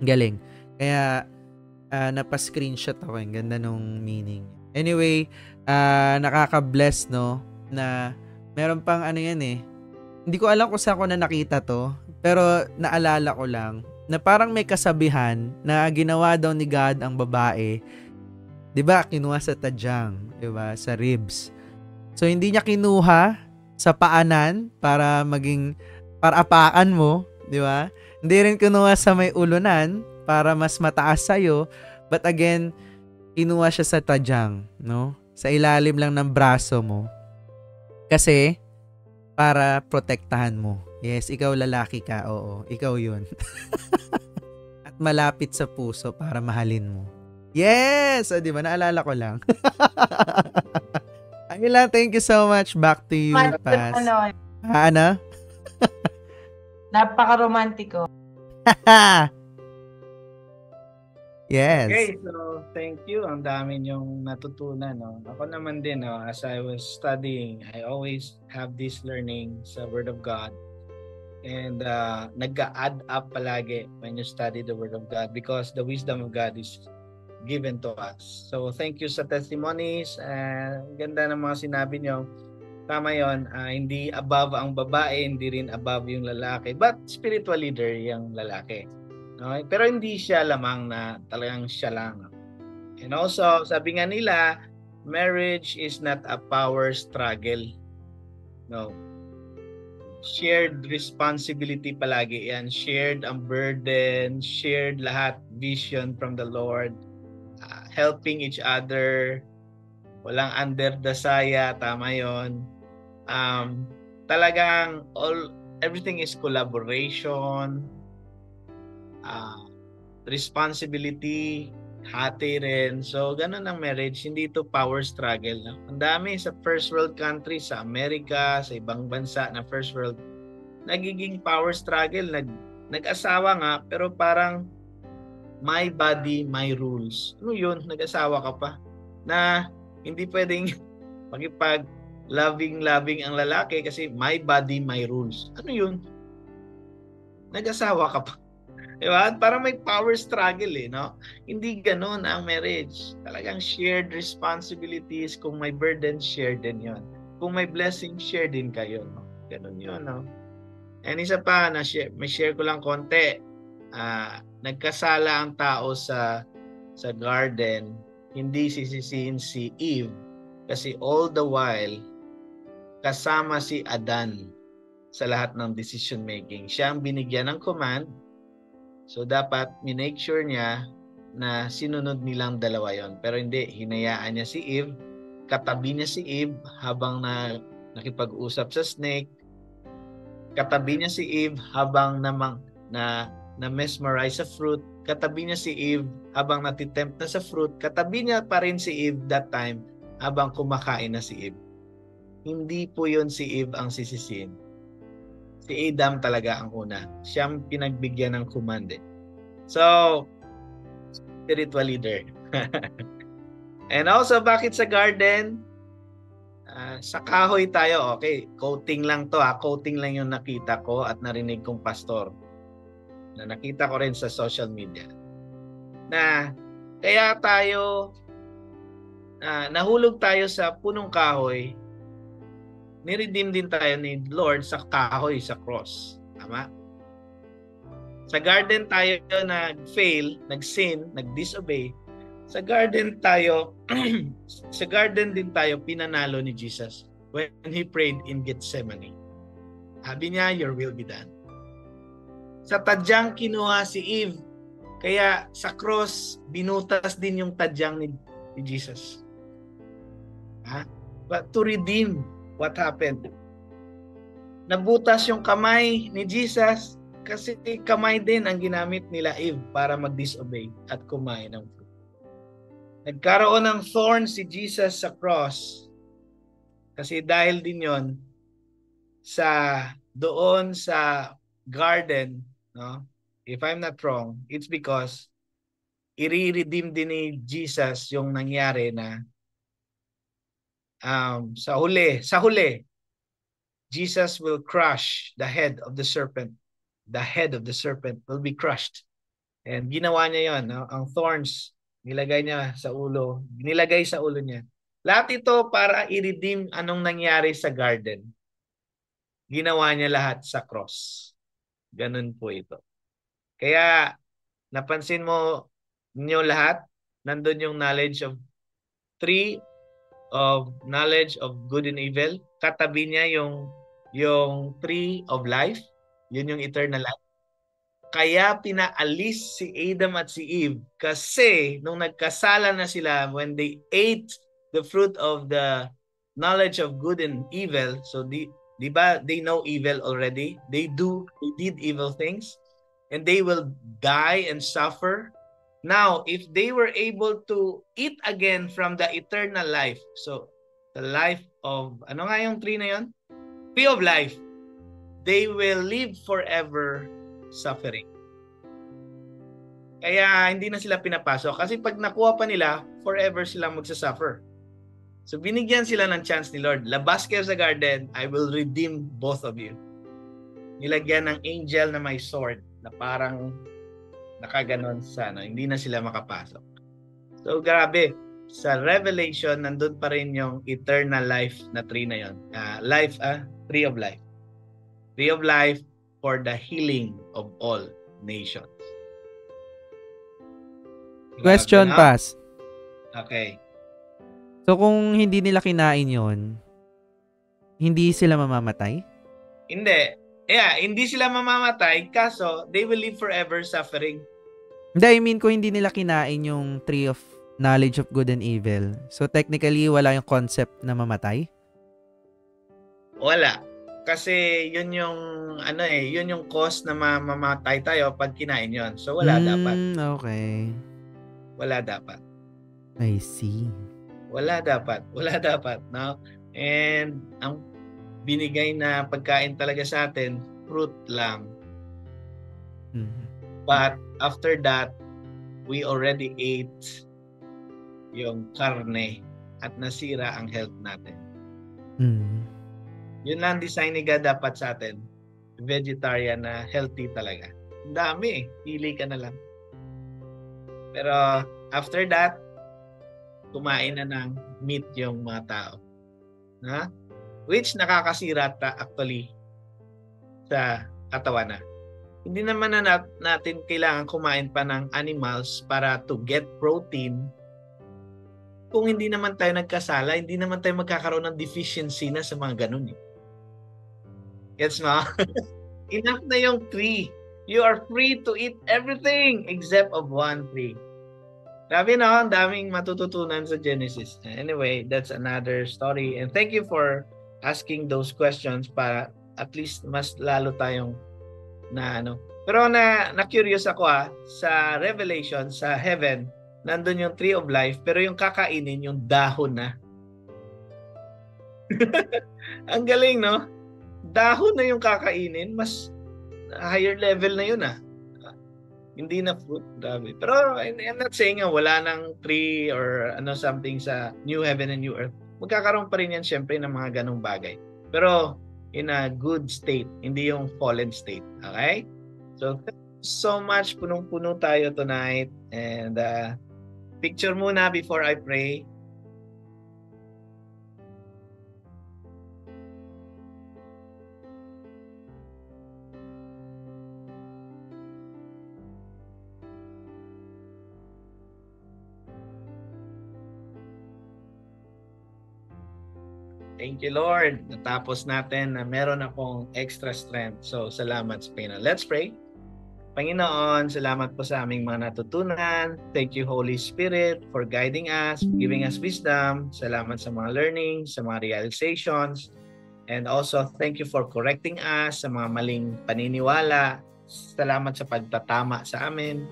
Galing. Kaya, napa-screenshot ako. Ang ganda nung meaning. Anyway, nakaka-bless, no? Na meron pang yan eh. Hindi ko alam kung saan ko na nakita to. Pero naalala ko lang na parang may kasabihan na ginawa daw ni God ang babae. 'Di ba? Kinuha sa tadyang, 'di ba? Sa ribs. So, hindi niya kinuha sa paanan para apakan mo, di ba? Hindi rin kinuha sa may ulunan para mas mataas sa'yo. But again, kinuha siya sa tadyang, no? Sa ilalim lang ng braso mo. Kasi, para protektahan mo. Yes, ikaw lalaki ka, oo. Ikaw yun. At malapit sa puso para mahalin mo. Yes! Di ba? Naalala ko lang. Ayun lang, thank you so much. Back to you, Paz. Ano? Napaka-romantiko. Yes. Okay, so thank you. Ang dami niyong natutunan. No? Ako naman din, no, as I was studying, I always have this learning sa Word of God. And nag-add up palagi when you study the Word of God because the wisdom of God is given to us. So, thank you sa testimonies. Ganda ng mga sinabi nyo. Tama yun. Hindi above ang babae, hindi rin above yung lalaki. But spiritual leader yung lalaki. Okay? Pero hindi siya lamang na talagang siya lang. And also, sabi nga nila, marriage is not a power struggle. No. Shared responsibility palagi yan. Shared ang burden, shared lahat, vision from the Lord. Helping each other, walang under the saya, tama yon. Talagang everything is collaboration, responsibility, hati rin. So, ganun ang marriage, hindi ito power struggle. No? Ang dami sa first world country, sa Amerika, sa ibang bansa na first world, nagiging power struggle, nag-asawa nga, pero parang my body, my rules. Ano yun? Nag-asawa ka pa. Na hindi pwedeng makipag-loving ang lalaki kasi my body, my rules. Ano yun? Nag-asawa ka pa. Diba? Parang may power struggle eh, no? Hindi ganon ang marriage. Talagang shared responsibilities. Kung may burden, share din yon. Kung may blessing, share din kayo. No? Ganon yun, no? And isa pa, may share ko lang konti. Nagkasala ang tao sa garden, hindi sisisihin si Eve kasi all the while kasama si Adan sa lahat ng decision making. Siya ang binigyan ng command. So dapat minake sure niya na sinunod nilang dalawa yon. Pero hindi, hinayaan niya si Eve, katabi niya si Eve habang nakipag-usap sa snake. Katabi niya si Eve habang na-mesmerize sa fruit. Katabi niya si Eve habang natitempt na sa fruit. Katabi niya pa rin si Eve that time habang kumakain na si Eve. Hindi po yun si Eve ang sisisihin. Si Adam talaga ang una. Siyang pinagbigyan ng command. So, spiritual leader. And also, bakit sa garden? Sa kahoy tayo, okay, coating lang to coating lang yung nakita ko at narinig kong pastor. Na nakita ko rin sa social media. Na kaya tayo nahulog tayo sa punong kahoy, ni-redeem din tayo ni Lord sa kahoy, sa cross. Tama? Sa garden tayo nag-fail, nag-sin, nag-disobey. Sa garden tayo, sa garden din tayo pinanalo ni Jesus when He prayed in Gethsemane. Sabi niya, your will be done. Sa tadyang kinuha si Eve, kaya sa cross, binutas din yung tadyang ni Jesus. But to redeem what happened. Nabutas yung kamay ni Jesus kasi kamay din ang ginamit nila Eve para mag-disobey at kumain ng fruit. Nagkaroon ng thorn si Jesus sa cross kasi dahil din yon doon sa garden, no? If I'm not wrong, it's because i-redeem din ni Jesus yung nangyari na sa huli, Jesus will crush the head of the serpent. The head of the serpent will be crushed. And ginawa niya yon, no? Ang thorns, nilagay niya sa ulo, nilagay sa ulo niya. Lahat ito para i-redeem anong nangyari sa garden. Ginawa niya lahat sa cross. Ganun po ito. Kaya, napansin mo niyo lahat, nandun yung knowledge of tree of knowledge of good and evil. Katabi niya yung tree of life. Yun yung eternal life. Kaya pinaalis si Adam at si Eve kasi nung nagkasala na sila when they ate the fruit of the knowledge of good and evil, so di ba they know evil already? They did evil things and they will die and suffer. Now, if they were able to eat again from the eternal life, so the life of, ano nga yung tree na yun? Tree of life. They will live forever suffering. Kaya hindi na sila pinapasok kasi pag nakuha pa nila, forever sila magsasuffer. So binigyan sila ng chance ni Lord. Labas kayo sa garden, I will redeem both of you. Nilagyan ng angel na may sword na parang nakaganon sa hindi na sila makapasok. So grabe, sa Revelation nandun pa rin yung eternal life na tree na yon. Tree of life. Tree of life for the healing of all nations. Question, Pas. Okay. So kung hindi nila kinain yon, hindi sila mamamatay? Hindi. Yeah, hindi sila mamamatay kaso they will live forever suffering. Hindi, I mean kung hindi nila kinain yung tree of knowledge of good and evil. So technically wala yung concept na mamatay? Wala. Kasi yun yung yun yung cause na mamamatay tayo pag kinain yon. So wala dapat. Okay. Wala dapat. I see. Wala dapat, no? And ang binigay na pagkain talaga sa atin, fruit lang. But after that, we already ate yung karne at nasira ang health natin. Yun lang design ni God dapat sa atin. Vegetarian na healthy talaga. Ang dami pili ka na lang. Pero after that, kumain na ng meat yung mga tao. Which nakakasira actually sa katawan na. Hindi naman na natin kailangan kumain pa ng animals para to get protein. Kung hindi naman tayo nagkasala, hindi naman tayo magkakaroon ng deficiency na sa mga ganun. Gets mo? Enough na yung tree. You are free to eat everything except of one tree. Grabe na, ang daming matututunan sa Genesis. Anyway, that's another story. And thank you for asking those questions para at least mas lalo tayong Pero na-curious ako sa Revelation, sa heaven, nandun yung tree of life, pero yung kakainin, yung dahon na. Ang galing, no? Dahon na yung kakainin, mas higher level na yun Hindi na fruit, grabe. Pero I'm not saying wala nang tree or something sa new heaven and new earth. magkakaroon pa rin yan syempre ng mga ganong bagay. Pero in a good state, hindi yung fallen state. Okay? So, thank you so much. Punong-puno tayo tonight. And picture muna before I pray. Thank you, Lord. Natapos natin na meron akong extra strength. So, salamat sa Panginoon. Let's pray. Panginoon, salamat po sa aming mga natutunan. Thank you, Holy Spirit, for guiding us, giving us wisdom. Salamat sa mga learnings, sa mga realizations. And also, thank you for correcting us sa mga maling paniniwala. Salamat sa pagtatama sa amin.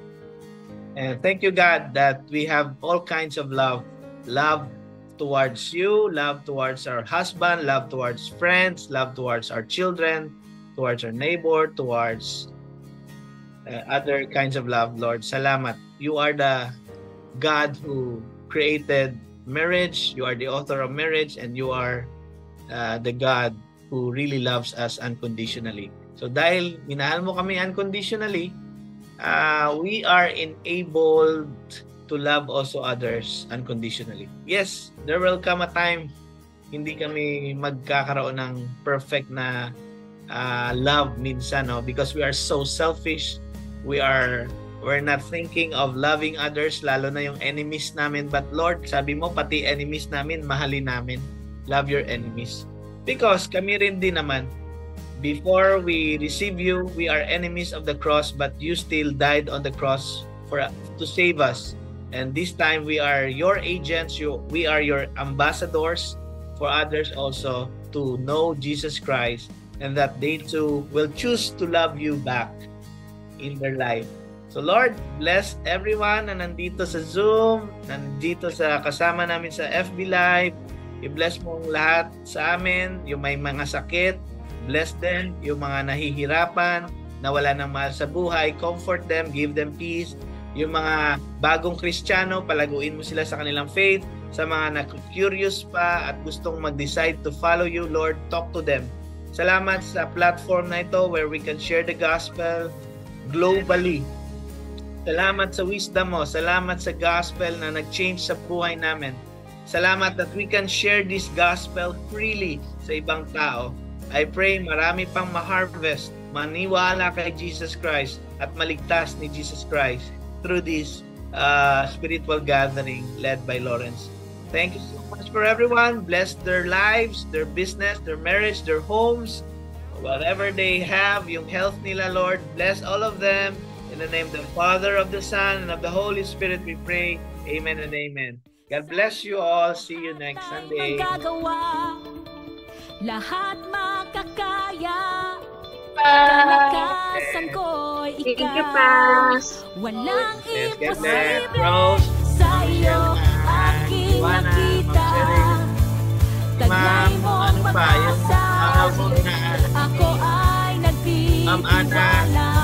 And thank you, God, that we have all kinds of love. Love towards you, love towards our husband, love towards friends, love towards our children, towards our neighbor, towards other kinds of love, Lord. Salamat. You are the God who created marriage. You are the author of marriage, and you are the God who really loves us unconditionally. So dahil minahal mo kami unconditionally, we are enabled to love also others unconditionally. Yes, there will come a time hindi kami magkakaroon ng perfect na love minsan, no? Because we are so selfish. We're not thinking of loving others, lalo na yung enemies namin. But Lord, sabi mo, pati enemies namin, mahalin namin. Love your enemies. Because kami rin din naman, before we receive you, we are enemies of the cross, but you still died on the cross to save us. And this time we are your agents, we are your ambassadors for others also to know Jesus Christ, and that they too will choose to love you back in their life. So Lord, bless everyone na nandito sa Zoom, nandito sa kasama namin sa FB Live. I-bless mo ang lahat sa amin, yung may mga sakit, bless them, yung mga nahihirapan, na wala ng mahal sa buhay, comfort them, give them peace. Yung mga bagong Kristiyano, palaguin mo sila sa kanilang faith. Sa mga na-curious pa at gustong mag-decide to follow you, Lord, talk to them. Salamat sa platform na ito where we can share the gospel globally. Salamat sa wisdom mo. Salamat sa gospel na nag-change sa buhay namin. Salamat that we can share this gospel freely sa ibang tao. I pray marami pang ma-harvest, maniwala kay Jesus Christ at maligtas ni Jesus Christ through this spiritual gathering led by Lawrence. Thank you so much for everyone. Bless their lives, their business, their marriage, their homes, whatever they have, yung health nila, Lord. Bless all of them. In the name of the Father, of the Son, and of the Holy Spirit, we pray. Amen and amen. God bless you all. See you next Sunday. Lahat makakaya. Kalakasan ko'y ikaw. Walang imposible sa'yo aking nakita. Taglay mong pag-asa. Ako ay nagtiwala.